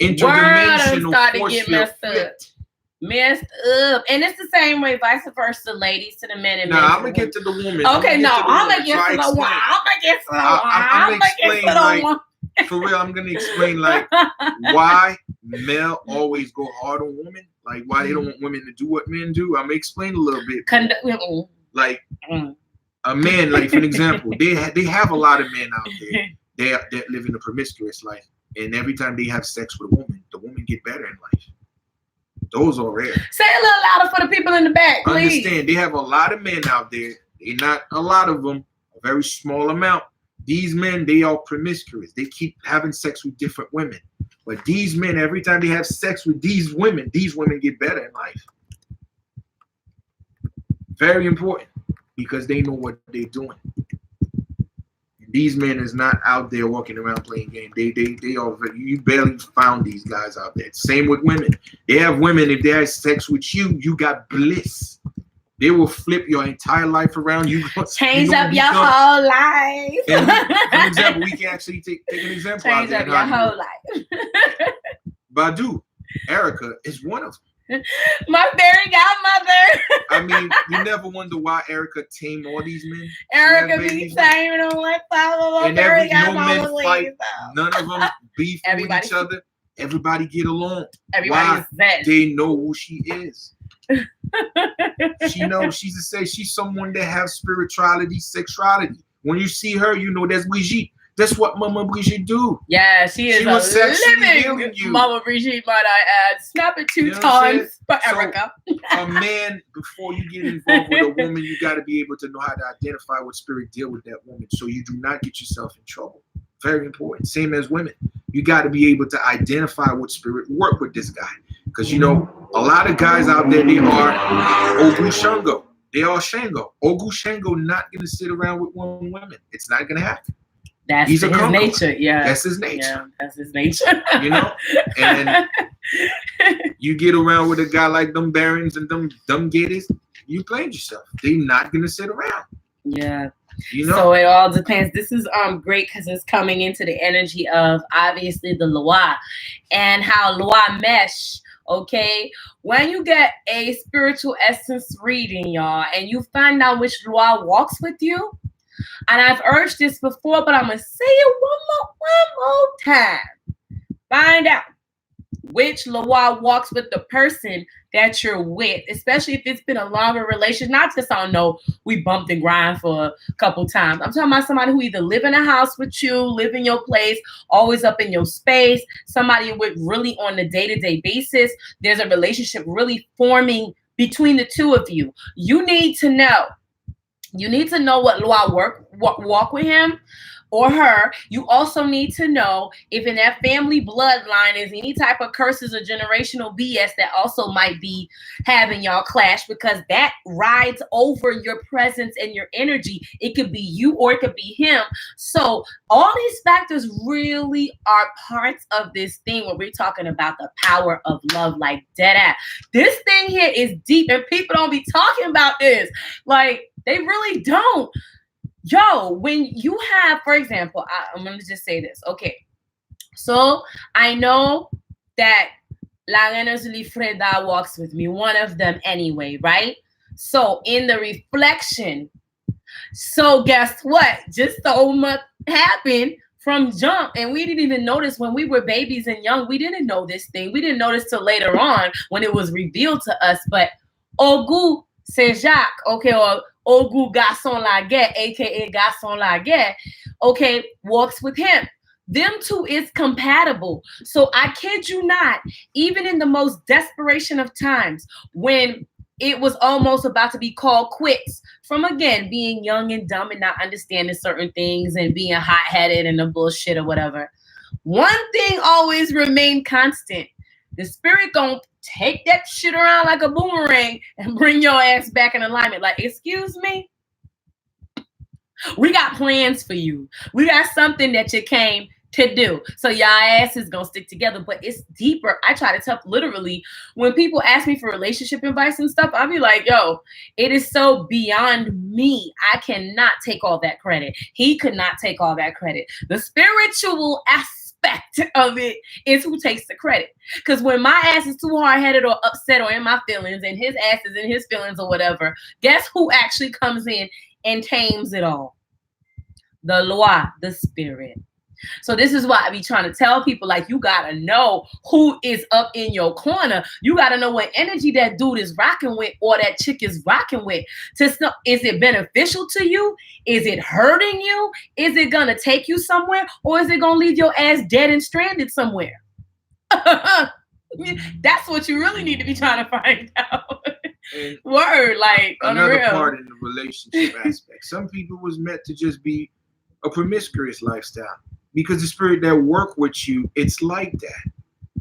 interdimensional force field flipped. Messed up. And it's the same way, vice versa, ladies to the men and men. I'm gonna get to the woman. Okay, I'm gonna get to the one. I'm gonna get to the one. For real, I'm gonna explain why men always go hard on women, why they don't want women to do what men do. I'm gonna explain a little bit. A man, for an example, they have a lot of men out there that live in a promiscuous life, and every time they have sex with a woman, the woman get better in life. Those are rare. Say a little louder for the people in the back, please. Understand, they have a lot of men out there. They're not a lot of them, a very small amount. These men, they are promiscuous. They keep having sex with different women. But these men, every time they have sex with these women get better in life. Very important, because they know what they're doing. And These men is not out there walking around playing games. They are. You barely found these guys out there. Same with women. They have women. If they have sex with you, you got bliss. They will flip your entire life around. You change up your whole life. And for example, we can actually take an example. Change up your whole life. Badu, Erica is one of them. My fairy godmother. I mean, you never wonder why Erica tamed all these men. Erica be taming them like Pablo. And no men fight. None of them beef with each other. Everybody get along. Everybody's best. They know who she is. She knows she's someone that has spirituality, sexuality. When you see her, you know that's Brigitte. That's what Mama Brigitte do. Yeah, she is a living Mama Brigitte, might I add. Snap it 2 times for Erica. A man, before you get involved with a woman, you got to be able to know how to identify what spirit deal with that woman so you do not get yourself in trouble. Very important. Same as women. You got to be able to identify what spirit work with this guy. Because, you know, a lot of guys out there, they are Ogu Shango. They are Shango. Ogu Shango not going to sit around with one woman. It's not going to happen. That's his nature, yeah. That's his nature. Yeah, that's his nature. You know? And you get around with a guy like them Barons and them Gators, you played yourself. They're not going to sit around. Yeah. You know? So it all depends. This is great because it's coming into the energy of obviously the Loa and how Loa mesh. Okay, when you get a spiritual essence reading, y'all, and you find out which Loa walks with you, and I've urged this before, but I'm gonna say it one more time. Find out which Loa walks with the person that you're with, especially if it's been a longer relationship. Not just I don't know, we bumped and grind for a couple times. I'm talking about somebody who either live in a house with you, live in your place, always up in your space, somebody with really on the day-to-day basis. There's a relationship really forming between the two of you. You need to know. You need to know what Loa walk with him or her. You also need to know if in that family bloodline is any type of curses or generational BS that also might be having y'all clash, because that rides over your presence and your energy. It could be you or it could be him. So all these factors really are parts of this thing where we're talking about the power of love, like dead ass. This thing here is deep and people don't be talking about this. Like, they really don't. Yo, when you have, for example, I'm going to just say this. Okay. So I know that La Reina Zulifreda walks with me, one of them anyway, right? So in the reflection, so guess what? Just so much happened from jump, and we didn't even notice when we were babies and young. We didn't know this thing. We didn't notice till later on when it was revealed to us. But Ogu Sejak, okay, or Ogu Garçon Laguet, aka Garçon Laguet, okay, walks with him. Them two is compatible. So I kid you not, even in the most desperation of times, when it was almost about to be called quits from, again, being young and dumb and not understanding certain things and being hot-headed and the bullshit or whatever, one thing always remained constant. The spirit gonna take that shit around like a boomerang and bring your ass back in alignment. Like, excuse me? We got plans for you. We got something that you came to do. So y'all ass is gonna stick together, but it's deeper. I try to tell, literally, when people ask me for relationship advice and stuff, I'll be like, yo, it is so beyond me. I cannot take all that credit. He could not take all that credit. The spiritual aspect of it is who takes the credit. Because when my ass is too hard-headed or upset or in my feelings and his ass is in his feelings or whatever, guess who actually comes in and tames it all? The Loa, the spirit. So this is why I be trying to tell people, like, you gotta know who is up in your corner. You gotta know what energy that dude is rocking with or that chick is rocking with. Is it beneficial to you? Is it hurting you? Is it gonna take you somewhere? Or is it gonna leave your ass dead and stranded somewhere? That's what you really need to be trying to find out. Word, like, another part in the relationship aspect. Some people was meant to just be a promiscuous lifestyle. Because the spirit that work with you, it's like that.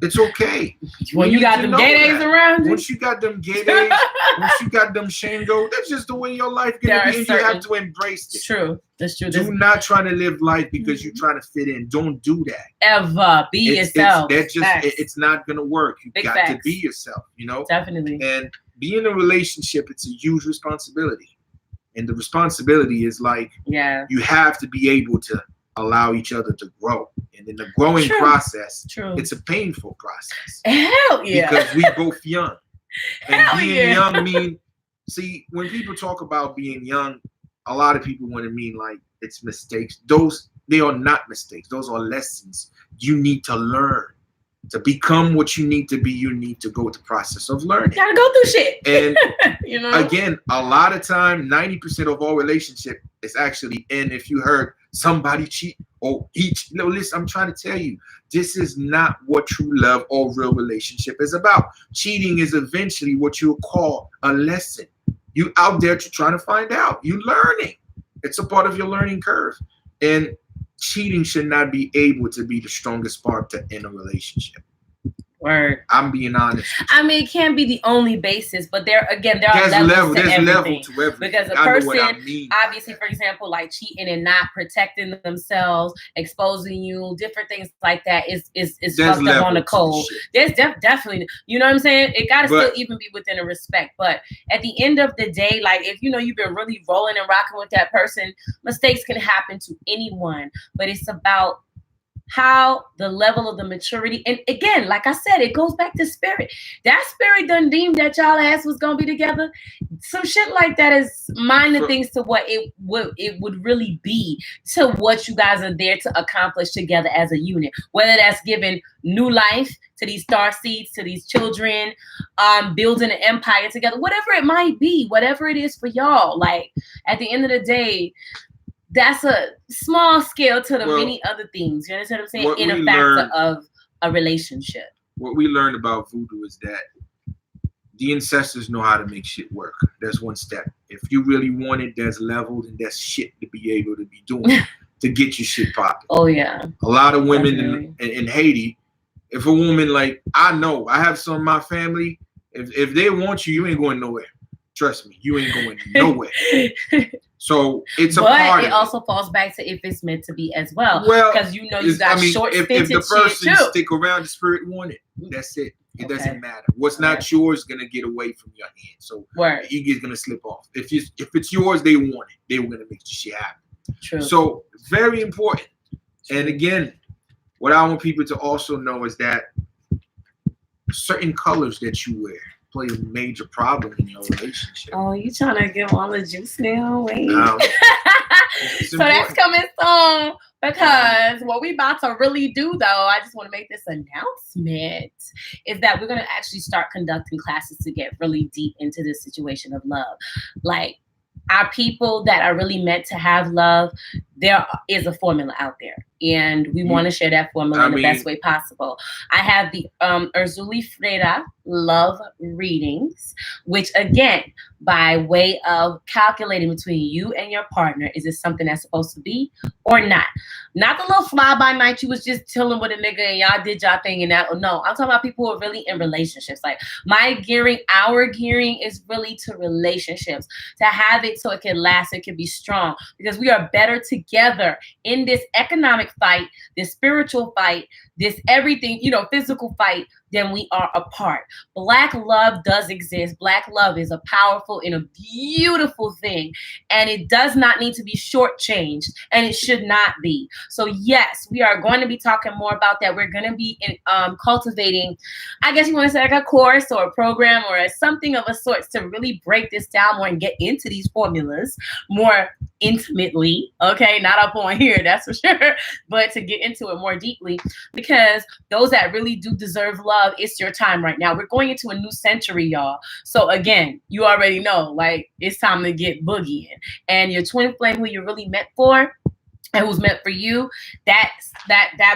It's okay. When you got them gay days around you. Once you got them gay days, once you got them Shango, that's just the way your life gonna be, and you have to embrace it. True. That's true. Do not try to live life because you're trying to fit in. Don't do that. Ever. Be yourself. It's not gonna work. You got to be yourself, you know? Definitely. And being in a relationship, it's a huge responsibility. And the responsibility is like, you have to be able to allow each other to grow. And in the growing process, it's a painful process. Hell yeah. Because we both young. And being young see, when people talk about being young, a lot of people want to mean like it's mistakes. They are not mistakes. Those are lessons you need to learn. To become what you need to be, you need to go through the process of learning. You gotta go through shit. And you know, again, a lot of time, 90% of all relationship is actually in if you heard somebody cheat or each. No, listen, I'm trying to tell you, this is not what true love or real relationship is about. Cheating is eventually what you'll call a lesson. You out there trying to find out. You learning. It's a part of your learning curve. And cheating should not be able to be the strongest part in a relationship. Word. I'm being honest. I mean, it can't be the only basis, but there are levels to everything. Because a person, obviously, for example, like cheating and not protecting themselves, exposing you, different things like that is fucked up on the code. There's definitely, you know what I'm saying? It gotta still even be within a respect. But at the end of the day, like if you know you've been really rolling and rocking with that person, mistakes can happen to anyone. But it's about how the level of the maturity, and again, like I said, it goes back to spirit. That spirit done deemed that y'all ass was gonna be together. Some shit like that is minor things to what it would really be to what you guys are there to accomplish together as a unit. Whether that's giving new life to these star seeds, to these children, building an empire together, whatever it might be, whatever it is for y'all. Like at the end of the day, that's a small scale to the many other things. You understand what I'm saying? In a factor of a relationship. What we learned about voodoo is that the ancestors know how to make shit work. That's one step. If you really want it, there's levels and there's shit to be able to be doing to get your shit popping. Oh yeah. A lot of women in Haiti, if a woman like I have some of my family, if they want you, you ain't going nowhere. Trust me, you ain't going nowhere. So it's a part. But it also falls back to if it's meant to be as well. Well, because you know you got short if the person stick around, the spirit wanted. That's it. It doesn't matter. What's not yours is gonna get away from your hand. So the ego is gonna slip off. If it's yours, they want it. They were gonna make the shit happen. True. So very important. And again, what I want people to also know is that certain colors that you wear play a major problem in your relationship. Oh, you trying to give all the juice now? Wait. So that's coming soon because what we about to really do, though, I just want to make this announcement, is that we're going to actually start conducting classes to get really deep into this situation of love. Like, our people that are really meant to have love, there is a formula out there. And we want to share that formula in the best way possible. I have the Urzuli Freira love readings, which again, by way of calculating between you and your partner, is this something that's supposed to be or not? Not the little fly by night you was just chilling with a nigga and y'all did y'all thing and that. No, I'm talking about people who are really in relationships. Like our gearing is really to relationships, to have it so it can last, it can be strong, because we are better together in this economic fight, this spiritual fight, this everything, physical fight, than we are apart. Black love does exist. Black love is a powerful and a beautiful thing, and it does not need to be shortchanged, and it should not be. So yes, we are going to be talking more about that. We're going to be cultivating, I guess you want to say, like a course or a program or something of a sort to really break this down more and get into these formulas more intimately. Okay, not up on here, that's for sure, but to get into it more deeply, because those that really do deserve love, it's your time right now. We're going into a new century, y'all. So again, you already know, like, it's time to get boogieing. And your twin flame, who you're really meant for and who's meant for you, that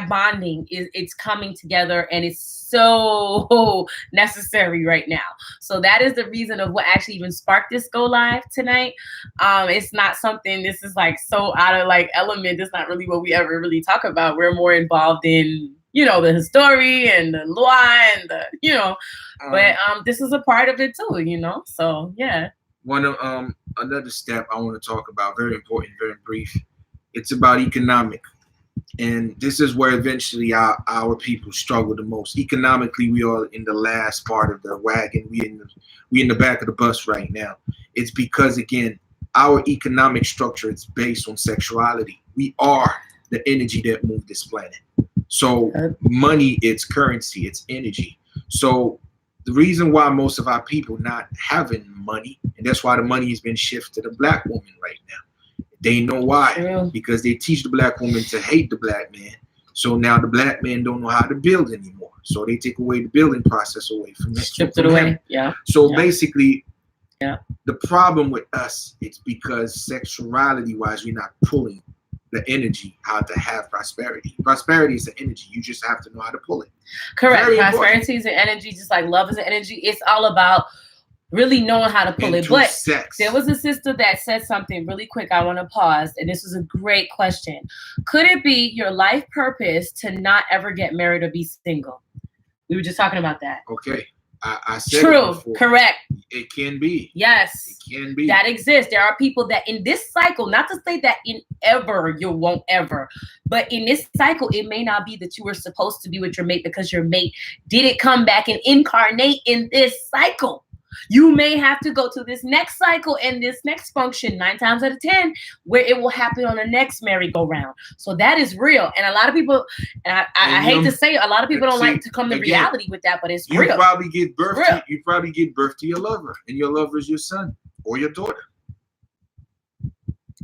bonding it's coming together, and it's so necessary right now. So that is the reason of what actually even sparked this go live tonight. It's not something, this is like so out of like element. It's not really what we ever really talk about. We're more involved in, you know, the history and the law and the, you know, but this is a part of it too, you know. So yeah. One of another step I want to talk about, very important, very brief. It's about economic, and this is where eventually our people struggle the most. Economically, we are in the last part of the wagon. We in the back of the bus right now. It's because again, our economic structure is based on sexuality. We are the energy that moves this planet. So money, it's currency, it's energy. So the reason why most of our people not having money, and that's why the money has been shifted to the black woman right now. They know why. True. Because they teach the black woman to hate the black man. So now the black man don't know how to build anymore. So they take away the building process away from that. Stripped it away. Yeah. So basically, the problem with us, it's because sexuality wise, we're not pulling the energy how to have prosperity. Prosperity is the energy. You just have to know how to pull it. Correct. Prosperity is an energy, just like love is an energy. It's all about really knowing how to pull it. But there was a sister that said something really quick. I want to pause. And this was a great question. Could it be your life purpose to not ever get married or be single? We were just talking about that. Okay. I said true. It before. Correct. It can be. Yes. It can be. That exists. There are people that in this cycle, not to say that in ever you won't ever, but in this cycle, it may not be that you were supposed to be with your mate because your mate didn't come back and incarnate in this cycle. You may have to go to this next cycle and this next function 9 times out of 10, where it will happen on the next merry-go-round. So that is real. And a lot of people, and I hate to say it, a lot of people don't like to come to reality with that, but it's real. You probably give birth to your lover, and your lover is your son or your daughter.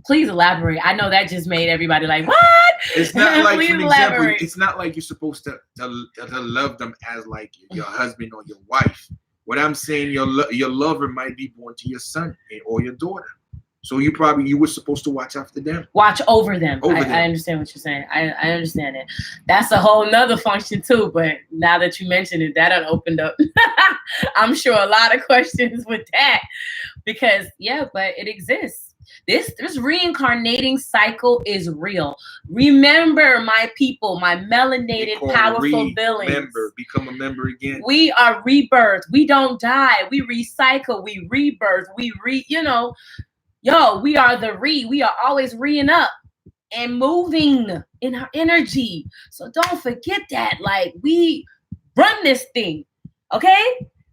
Please elaborate. I know that just made everybody like, what? It's not like, for example, it's not like you're supposed to love them as like your husband or your wife. What I'm saying, your lover might be born to your son or your daughter. So you were supposed to watch after them. Watch over them. I understand what you're saying. I understand it. That's a whole nother function too. But now that you mentioned it, that opened up, I'm sure, a lot of questions with that. Because, but it exists. This reincarnating cycle is real. Remember, my people, my melanated, powerful villains. Become a member again. We are rebirth. We don't die. We recycle. We rebirth. We we are we are always reing up and moving in our energy. So don't forget that. Like, we run this thing. Okay?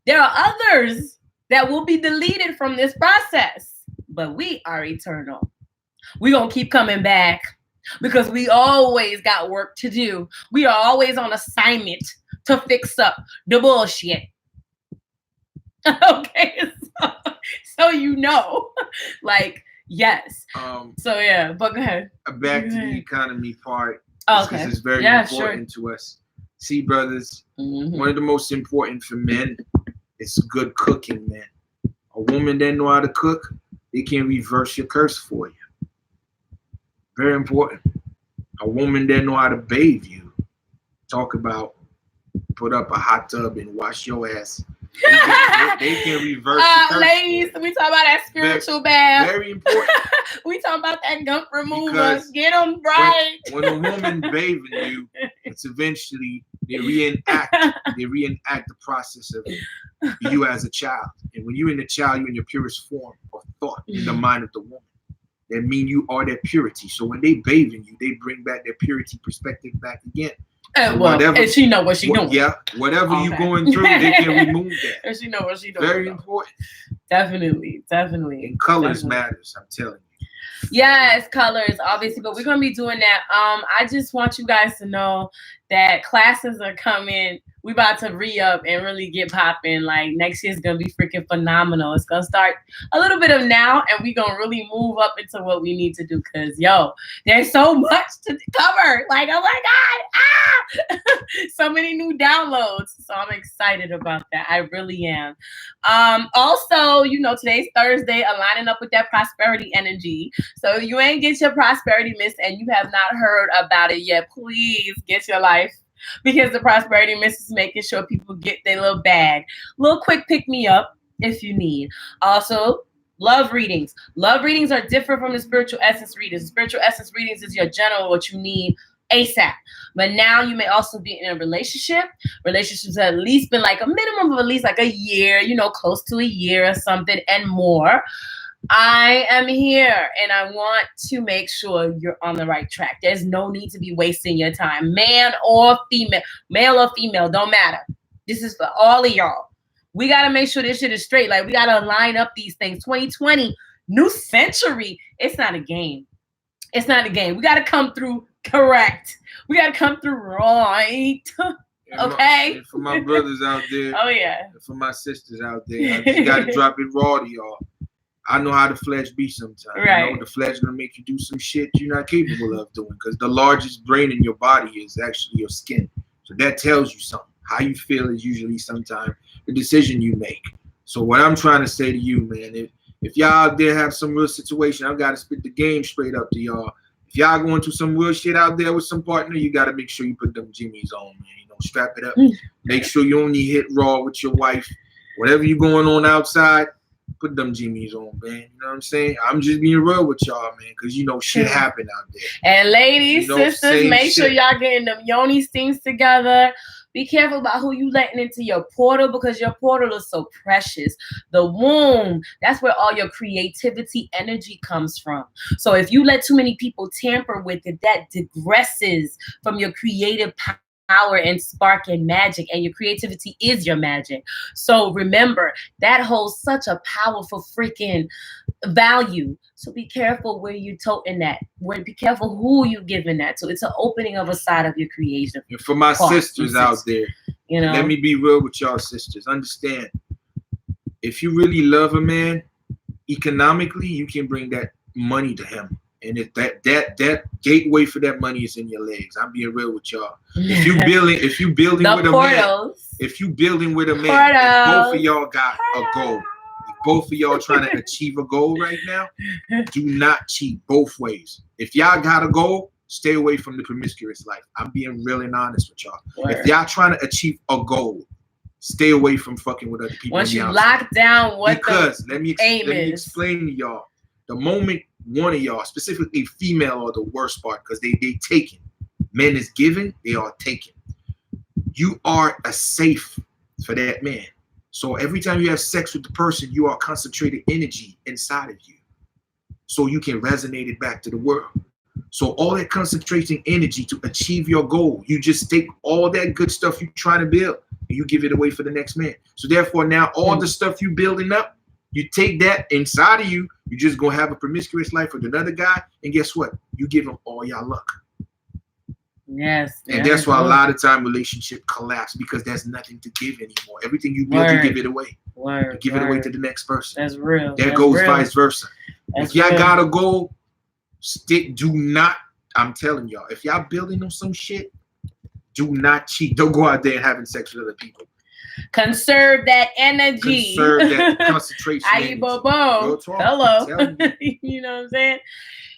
There are others that will be deleted from this process. But we are eternal. We're going to keep coming back because we always got work to do. We are always on assignment to fix up the bullshit. Okay, so you know, like, yes. But go ahead. Back to the economy part. Okay. This is very important to us. See, brothers, one of the most important for men is good cooking, man. A woman that know how to cook, they can reverse your curse for you. Very important. A woman that know how to bathe you. Talk about put up a hot tub and wash your ass. They can reverse your curse. Ladies, we talk about that spiritual bath. Very important. We talk about that gunk remover. Get them right. When a woman bathing you, it's eventually they reenact the process of you as a child. And when you're in the child, you're in your purest form of thought in the mind of the woman. That means you are that purity. So when they bathing you, they bring back their purity perspective back again. And she know what she doing. Yeah, whatever you're going through, they can remove that. And she know what she doing. Very important. Definitely. And colors matters, I'm telling you. Yes, colors, obviously, but we're gonna be doing that. I just want you guys to know that classes are coming. We about to re-up and really get popping. Like, next year's gonna be freaking phenomenal. It's gonna start a little bit of now, and we gonna really move up into what we need to do. Cause there's so much to cover. Like, oh my God, so many new downloads. So I'm excited about that. I really am. Also, today's Thursday, aligning up with that prosperity energy. So if you ain't get your prosperity mist and you have not heard about it yet, please get your life. Because the prosperity mist is making sure people get their little bag. Little quick pick me up if you need. Also, love readings. Love readings are different from the spiritual essence readings. Spiritual essence readings is your general, what you need ASAP. But now you may also be in a relationship. Relationships have at least been like a minimum of at least like a year, you know, close to a year or something and more. I am here and I want to make sure you're on the right track. There's no need to be wasting your time, man or female, male or female, don't matter. This is for all of y'all. We got to make sure this shit is straight. Like, we got to line up these things. 2020, new century. It's not a game. It's not a game. We got to come through correct. We got to come through right. Okay? And for my brothers out there. Oh, yeah. And for my sisters out there. I just got to drop it raw to y'all. I know how the flesh be sometimes. Right. You know, the flesh gonna make you do some shit you're not capable of doing, because the largest brain in your body is actually your skin. So that tells you something. How you feel is usually sometimes the decision you make. So what I'm trying to say to you, man, if y'all out there have some real situation, I've got to spit the game straight up to y'all. If y'all going through some real shit out there with some partner, you got to make sure you put them jimmies on, man. You know, strap it up. Make sure you only hit raw with your wife. Whatever you going on outside, put them jimmies on, man. You know what I'm saying? I'm just being real with y'all, man, because you know shit happen out there. And ladies, you know, sisters, make sure y'all getting them yoni stings together. Be careful about who you letting into your portal, because your portal is so precious. The womb, that's where all your creativity energy comes from. So if you let too many people tamper with it, that digresses from your creative power and spark and magic, and your creativity is your magic. So remember, that holds such a powerful freaking value. So be careful where you toting that. Be careful who you giving that to. It's an opening of a side of your creation. And for my sisters out there, you know, let me be real with y'all sisters. Understand, if you really love a man, economically, you can bring that money to him. And if that gateway for that money is in your legs. I'm being real with y'all. If you building with a man, if you building with a man, if both of y'all got a goal, if both of y'all trying to achieve a goal right now, do not cheat both ways. If y'all got a goal, stay away from the promiscuous life. I'm being real and honest with y'all. Word. If y'all trying to achieve a goal, stay away from fucking with other people. Once you lock down what because let me explain to y'all. The moment one of y'all, specifically female, are the worst part, because they taken. Men is given, they are taken. You are a safe for that man. So every time you have sex with the person, you are concentrated energy inside of you. So you can resonate it back to the world. So all that concentrating energy to achieve your goal, you just take all that good stuff you're trying to build and you give it away for the next man. So therefore now all the stuff you building up, you take that inside of you, you're just going to have a promiscuous life with another guy, and guess what? You give him all your luck. Yes. And that's why a lot of time relationship collapse, because there's nothing to give anymore. Everything you build, you give it away. You give it away to the next person. That's real. That goes vice versa. If y'all got a goal, do not, I'm telling y'all, if y'all building on some shit, do not cheat. Don't go out there and having sex with other people. Conserve that energy. Conserve that concentration. AYIBOBO. Hello. You know what I'm saying?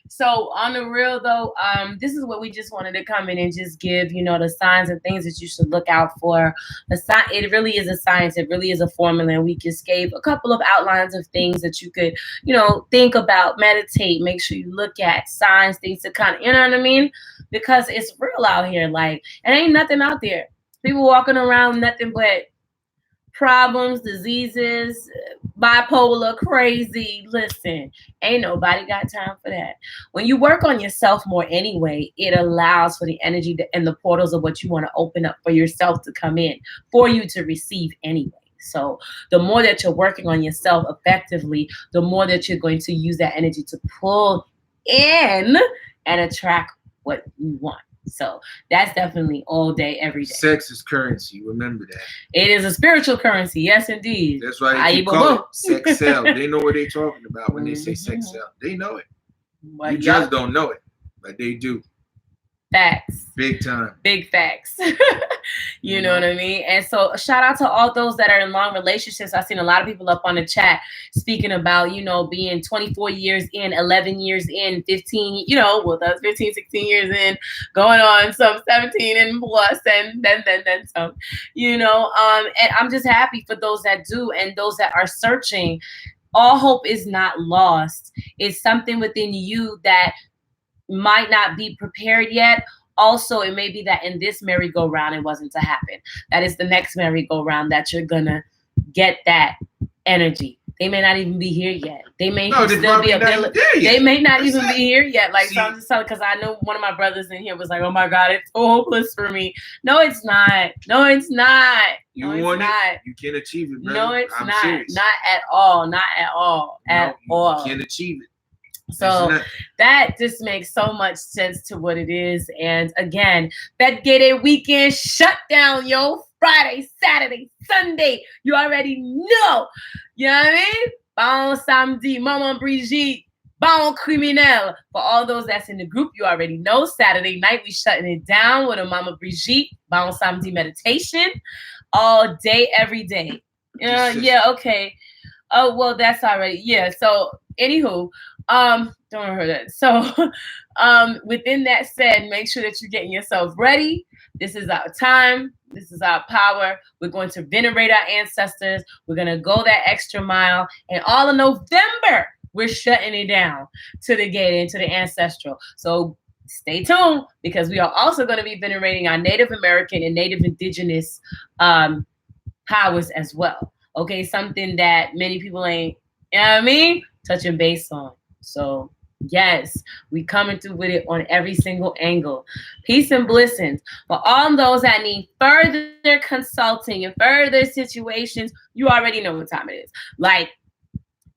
So on the real though, this is what we just wanted to come in and just give, you know, the signs and things that you should look out for. It really is a science. It really is a formula. And we just gave a couple of outlines of things that you could, you know, think about, meditate, make sure you look at signs, things to kind of, you know what I mean? Because it's real out here. Like, it ain't nothing out there. People walking around nothing but problems, diseases, bipolar, crazy. Listen, ain't nobody got time for that. When you work on yourself more anyway, it allows for the energy and the portals of what you want to open up for yourself to come in, for you to receive anyway. So the more that you're working on yourself effectively, the more that you're going to use that energy to pull in and attract what you want. So that's definitely all day, every day. Sex is currency. Remember that. It is a spiritual currency. Yes, indeed. That's why they call it sex sell. They know what they're talking about when they say sex sell. They know it. You just don't know it, but they do. Facts. Big time. Big facts. You know what I mean? And so shout out to all those that are in long relationships. I've seen a lot of people up on the chat speaking about, you know, being 24 years in, 11 years in, 15, you know, well, that's 15, 16 years in, going on some 17 and plus, and then some, you know, and I'm just happy for those that do and those that are searching. All hope is not lost. It's something within you that might not be prepared yet, Also, it may be that in this merry-go-round, it wasn't to happen. That is the next merry-go-round that you're gonna get that energy. They may not even be here yet. They may still be up there. They may not even be here yet. Like, so I'm just telling, because I know one of my brothers in here was like, "Oh my God, it's so hopeless for me." No, it's not. No, it's not. You want it, you can achieve it, man. No, it's I'm not. serious. Not at all. Not at all. At all. You can achieve it. So that just makes so much sense to what it is. And again, that get it weekend shutdown, yo. Friday, Saturday, Sunday. You already know. You know what I mean? Bon samedi, Maman Brigitte, bon criminel. For all those that's in the group, you already know. Saturday night, we shutting it down with a Mama Brigitte, bon samedi meditation. All day, every day. Yeah, okay. Oh, well, that's already. Yeah, so anywho, don't hurt that. So within that said, make sure that you're getting yourself ready. This is our time. This is our power. We're going to venerate our ancestors. We're going to go that extra mile. And all of November, we're shutting it down to the gate and to the ancestral. So stay tuned, because we are also going to be venerating our Native American and Native Indigenous powers as well. Okay, something that many people ain't, you know what I mean, touching base on. So yes, we coming through with it on every single angle. Peace and blessings. For all those that need further consulting and further situations, you already know what time it is. Like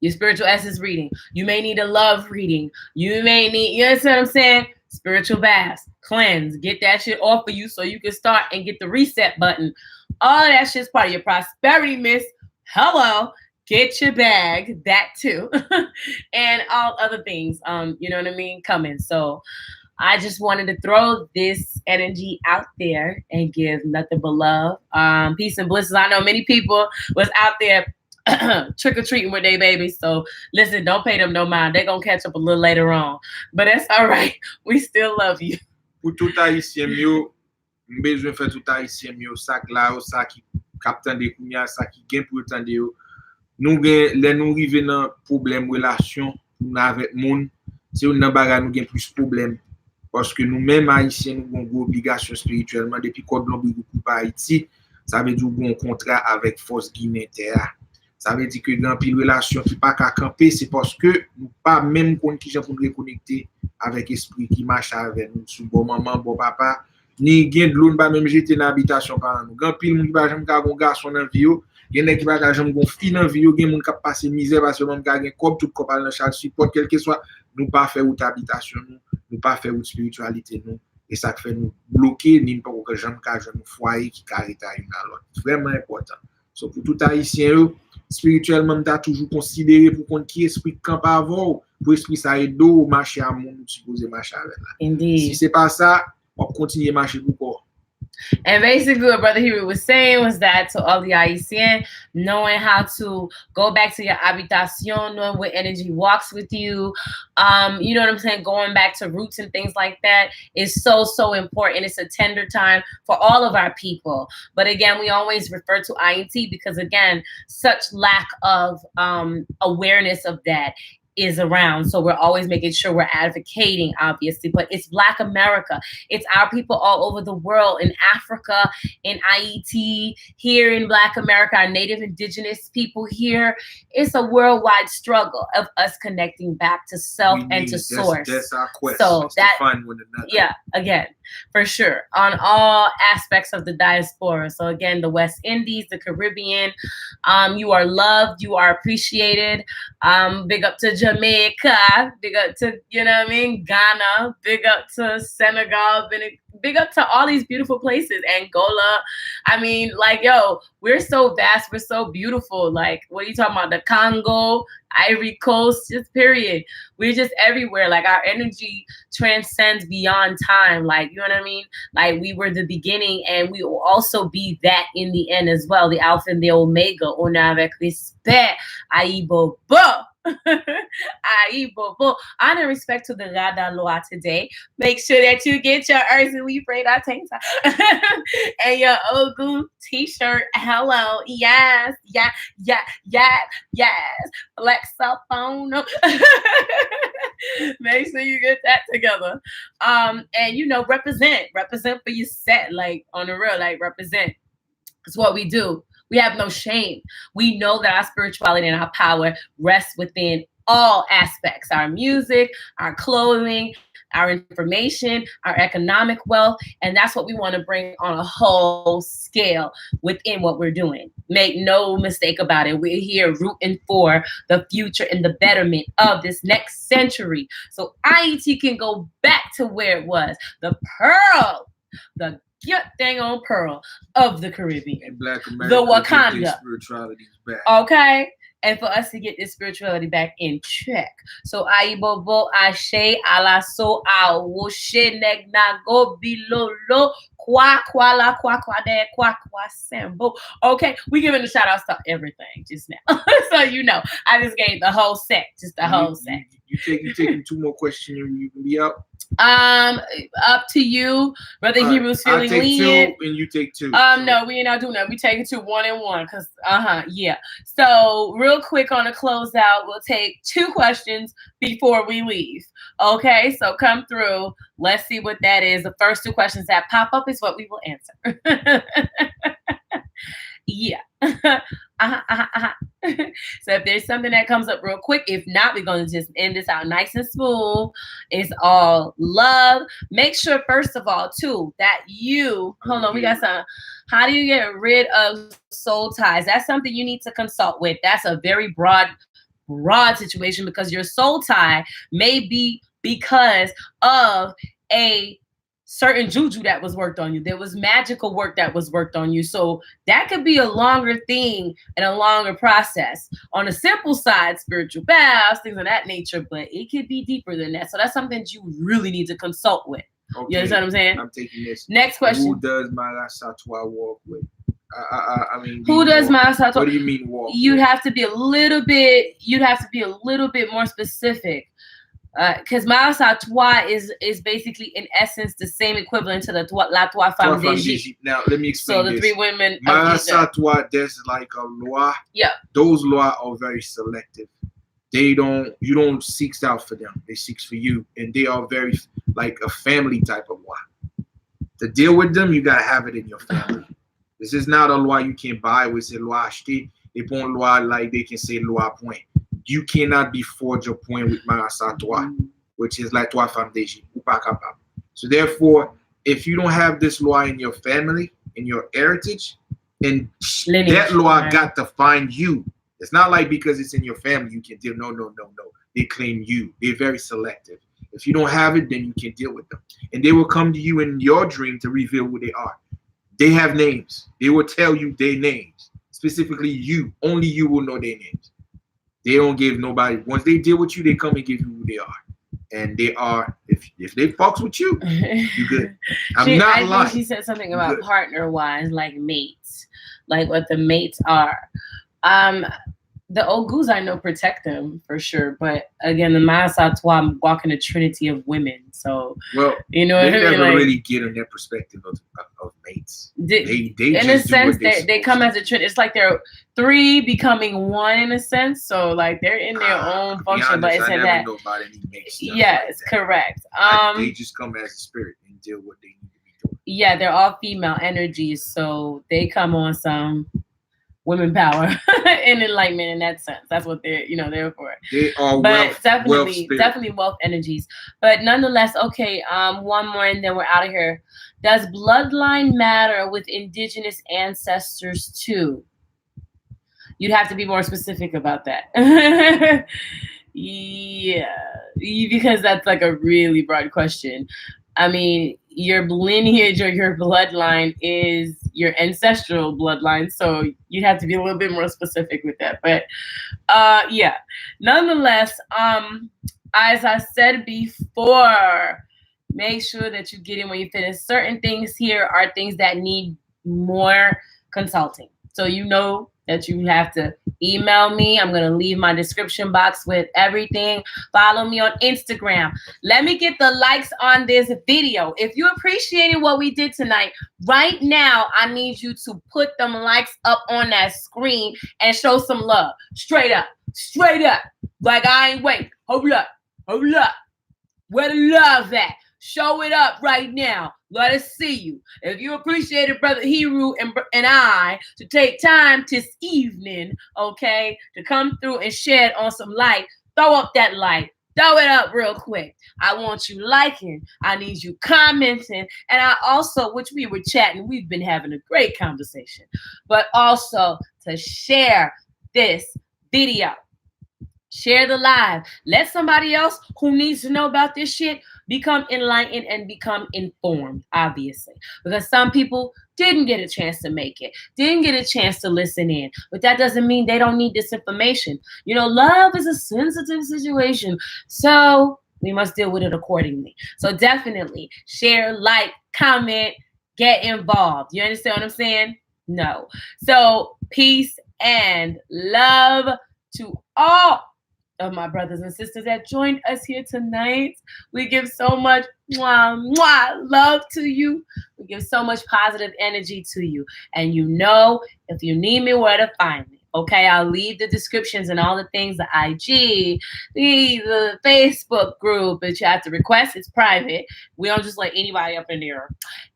your spiritual essence reading. You may need a love reading. You may need, you know what I'm saying? Spiritual baths, cleanse, get that shit off of you so you can start and get the reset button. All that shit's part of your prosperity, miss. Hello. Get your bag, that too, and all other things, you know what I mean, coming. So I just wanted to throw this energy out there and give nothing but love, peace and blessings. I know many people was out there trick-or-treating with their babies. So listen, don't pay them no mind. They're going to catch up a little later on. But that's all right. We still love you. Pour tout haïtien mieux, besoin faire tout haïtien mieux, ça là, ça qui captain de kounya, ça qui gain pour tande yo. Nous rive dans problème relation avec moun, c'est une bagarre nous gain plus problème parce que nous même haïtiens nous avons obligation spirituellement depuis code blanc pour Haïti, ça veut dire un contrat avec force guinéenne. Ça veut dire que dans pile relation qui pas qu'à camper, c'est parce que nous pas même qu'on qui pour nous reconnecter avec esprit qui marche avec nous, sous bon maman, bon papa, ni gain de l'eau pas même jeter dans habitation par nous. Grand pile moun pas jamais ka gon garçon dans vie yo. Il y en a qui va jamais gon fille dans vie yo, gen moun k'ap passer misère parce que même ka gen comme tout couple dans chaque support quel que soit, nous pas faire route habitation nous pas faire route spiritualité nous, et ça fait nous bloquer ni pas que jamais ka jeune foyer qui carré ta une à l'autre. Vraiment important. So pour tout haïtien yo, spirituellement t'as toujours considéré pour qu'on qui esprit camp avant pour esprit ça aide ou marcher à monde supposé marcher avec là. Indeed. Si c'est pas ça, on continue marcher beaucoup. And basically what Brother Hero was saying was that to all the Haitian, knowing how to go back to your habitation, knowing what energy walks with you, you know what I'm saying, going back to roots and things like that is so, so important. It's a tender time for all of our people. But again, we always refer to INT because, again, such lack of awareness of that is around. So we're always making sure we're advocating, obviously, but it's Black America. It's our people all over the world, in Africa, in IET, here in Black America, our Native Indigenous people here. It's a worldwide struggle of us connecting back to self and to source. That's our quest. So to find one another. Yeah, again, for sure, on all aspects of the diaspora. So again, the West Indies, the Caribbean, you are loved, you are appreciated. Big up to Jamaica, big up to, you know what I mean, Ghana, big up to Senegal, big up to all these beautiful places, Angola. I mean, like, yo, we're so vast, we're so beautiful. Like, what are you talking about? The Congo, Ivory Coast, just period. We're just everywhere. Like, our energy transcends beyond time. Like, you know what I mean? Like, we were the beginning, and we will also be that in the end as well. The Alpha and the Omega. On avec respect. AYIBOBO. AYIBOBO. Honor and respect to the Rada Loa today. Make sure that you get your earthly braid and your Ogu t-shirt. Hello. Yes. Yeah. Yeah. Yeah. Yes. Black cell phone. Make sure you get that together. And represent for your set, like on the real, like represent. It's what we do. We have no shame. We know that our spirituality and our power rests within all aspects: our music, our clothing, our information, our economic wealth. And that's what we want to bring on a whole scale within what we're doing. Make no mistake about it. We're here rooting for the future and the betterment of this next century. So IET can go back to where it was. The pearl, the dang on pearl of the Caribbean. And Black America, the Wakanda. Spirituality back. Okay. And for us to get this spirituality back in check. So AYIBOBO, Ashe, ALASO, Awoshe, Negnago, Bilolo, Kwa Kwala, Kwa Kwade, Kwa Kwa Sambo. Okay, we giving the shout outs to everything just now. So I just gave the whole set, just the whole set. You taking 2 more questions and you can be out? Up to you. Brother Hebrew's feeling lenient. 2 and you take 2. No, we ain't not doing that. We taking 2, 1 and 1, cause yeah. So real quick on the closeout, we'll take 2 questions before we leave. Okay, so come through. Let's see what that is. The first 2 questions that pop up is what we will answer. Yeah. So if there's something that comes up real quick, if not, we're going to just end this out nice and smooth. It's all love. Make sure, first of all, too, that hold on, we got some. How do you get rid of soul ties? That's something you need to consult with. That's a very broad situation, because your soul tie may be because of a certain juju that was worked on you. There was magical work that was worked on you. So that could be a longer thing and a longer process. On the simple side, spiritual baths, things of that nature, but it could be deeper than that. So that's something that you really need to consult with. Okay. You understand what I'm saying? I'm taking this. Next question. Who does Malasatwa walk with? I mean, who does Malasatwa? What do you mean walk? You'd have to be a little bit more specific. Because Malasatwa is basically, in essence, the same equivalent to the La Toi Femme Deji. Now, let me explain. So the 3 women. Malasatwa, there's like a law. Yeah. Those laws are very selective. You don't seek out for them. They seek for you. And they are very like a family type of law. To deal with them, you got to have it in your family. This is not a law you can buy with a law acheté. They put law like they can say law point. You cannot be forged a point with Malasatwa, which is like Toi Femme Deji. So therefore, if you don't have this law in your family, in your heritage, and lineage, that law got to find you. It's not like because it's in your family you can deal. No. They claim you. They're very selective. If you don't have it, then you can deal with them. And they will come to you in your dream to reveal who they are. They have names. They will tell you their names. Specifically you. Only you will know their names. They don't give nobody. Once they deal with you, they come and give you who they are. And they are, if they fucks with you, you good. I'm not lying. She said something about partner-wise, like mates, like what the mates are. The Ogus, I know, protect them for sure. But again, the Malasatwa, I'm walking a trinity of women. So, they never really get on that perspective of mates. They in a sense, they come as a trinity. It's like they're 3 becoming 1 in a sense. So, like, they're in their own function. But it's that. Yes, like correct. They just come as a spirit and deal what they need to be doing. Yeah, they're all female energies. So, they come on some women power and enlightenment in that sense. That's what they're for. They are definitely wealth energies. But nonetheless, okay, 1 more and then we're out of here. Does bloodline matter with indigenous ancestors too? You'd have to be more specific about that. Yeah, because that's like a really broad question. I mean, your lineage or your bloodline is your ancestral bloodline, so you'd have to be a little bit more specific with that. But yeah, nonetheless, as I said before, make sure that you get in when you finish. Certain things here are things that need more consulting. So you know that you have to email me. I'm going to leave my description box with everything. Follow me on Instagram. Let me get the likes on this video. If you appreciated what we did tonight, right now, I need you to put them likes up on that screen and show some love. Straight up. Straight up. Like I ain't waiting. Hold up. Hold up. Where the love at? Show it up right now. Let us see you. If you appreciated Brother Heru and I to take time this evening, okay, to come through and shed on some light, throw up that light. Throw it up real quick. I want you liking. I need you commenting. And I also, which we were chatting, we've been having a great conversation, but also to share this video. Share the live. Let somebody else who needs to know about this shit become enlightened and become informed, obviously. Because some people didn't get a chance to make it, didn't get a chance to listen in. But that doesn't mean they don't need this information. You know, love is a sensitive situation. So we must deal with it accordingly. So definitely share, like, comment, get involved. You understand what I'm saying? No. So peace and love to all of my brothers and sisters that joined us here tonight. We give so much love to you. We give so much positive energy to you. And you know, if you need me, where to find me. Okay, I'll leave the descriptions and all the things, the IG, the Facebook group, but you have to request. It's private. We don't just let anybody up in there.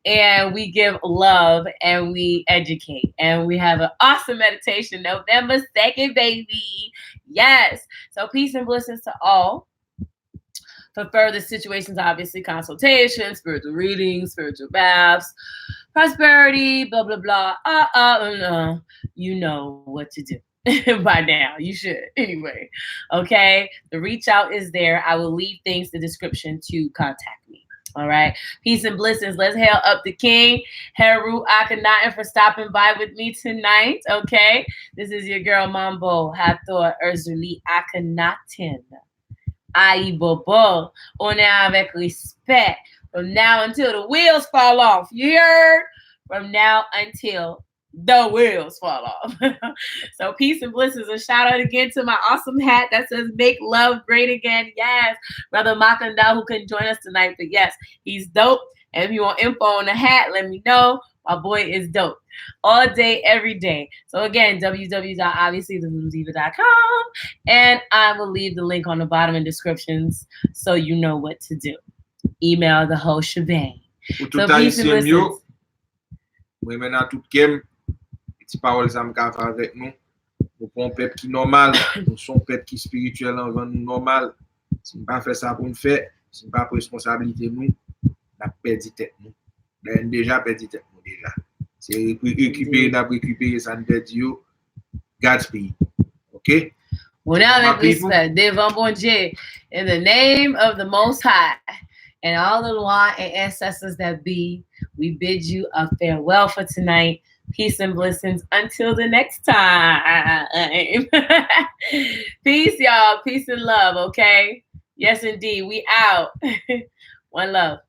And we give love and we educate. And we have an awesome meditation November 2nd, baby. Yes. So peace and blessings to all. For further situations, obviously, consultations, spiritual readings, spiritual baths, prosperity, blah, blah, blah. You know what to do by now. You should. Anyway, okay? The reach out is there. I will leave things in the description to contact me. All right? Peace and blessings. Let's hail up the king, Heru Akhenaten, for stopping by with me tonight. Okay? This is your girl, Mambo Hathor Erzuli Akhenaten. AYIBOBO, on air avec respect. From now until the wheels fall off. You heard? From now until the wheels fall off. So peace and blessings. A shout out again to my awesome hat that says "Make Love Great Again." Yes, Brother Makanda, who couldn't join us tonight, but yes, he's dope. And if you want info on the hat, let me know. My boy is dope. All day, every day. So again, www.obviouslythevoodoodiva.com. And I will leave the link on the bottom in descriptions so you know what to do. Email the whole shebang. So peace and blessings. Oui, maintenant tout game, petit parole ça me fait avec nous. Nous sommes un peuple qui normal, nous sommes un peuple qui spirituel en nous normal. Si nous pas faire ça pour nous faire, si nous pas pour responsabilité nous, n'a perdu tête nous. Déjà perdu tête nous déjà. C'est récupérer ça nous perdu. Godspeed. OK? Well, now that we said, devant bon Dieu, in the name of the Most High and all the Loa and ancestors that be, we bid you a farewell for tonight. Peace and blessings until the next time. Peace, y'all. Peace and love, okay? Yes, indeed. We out. One love.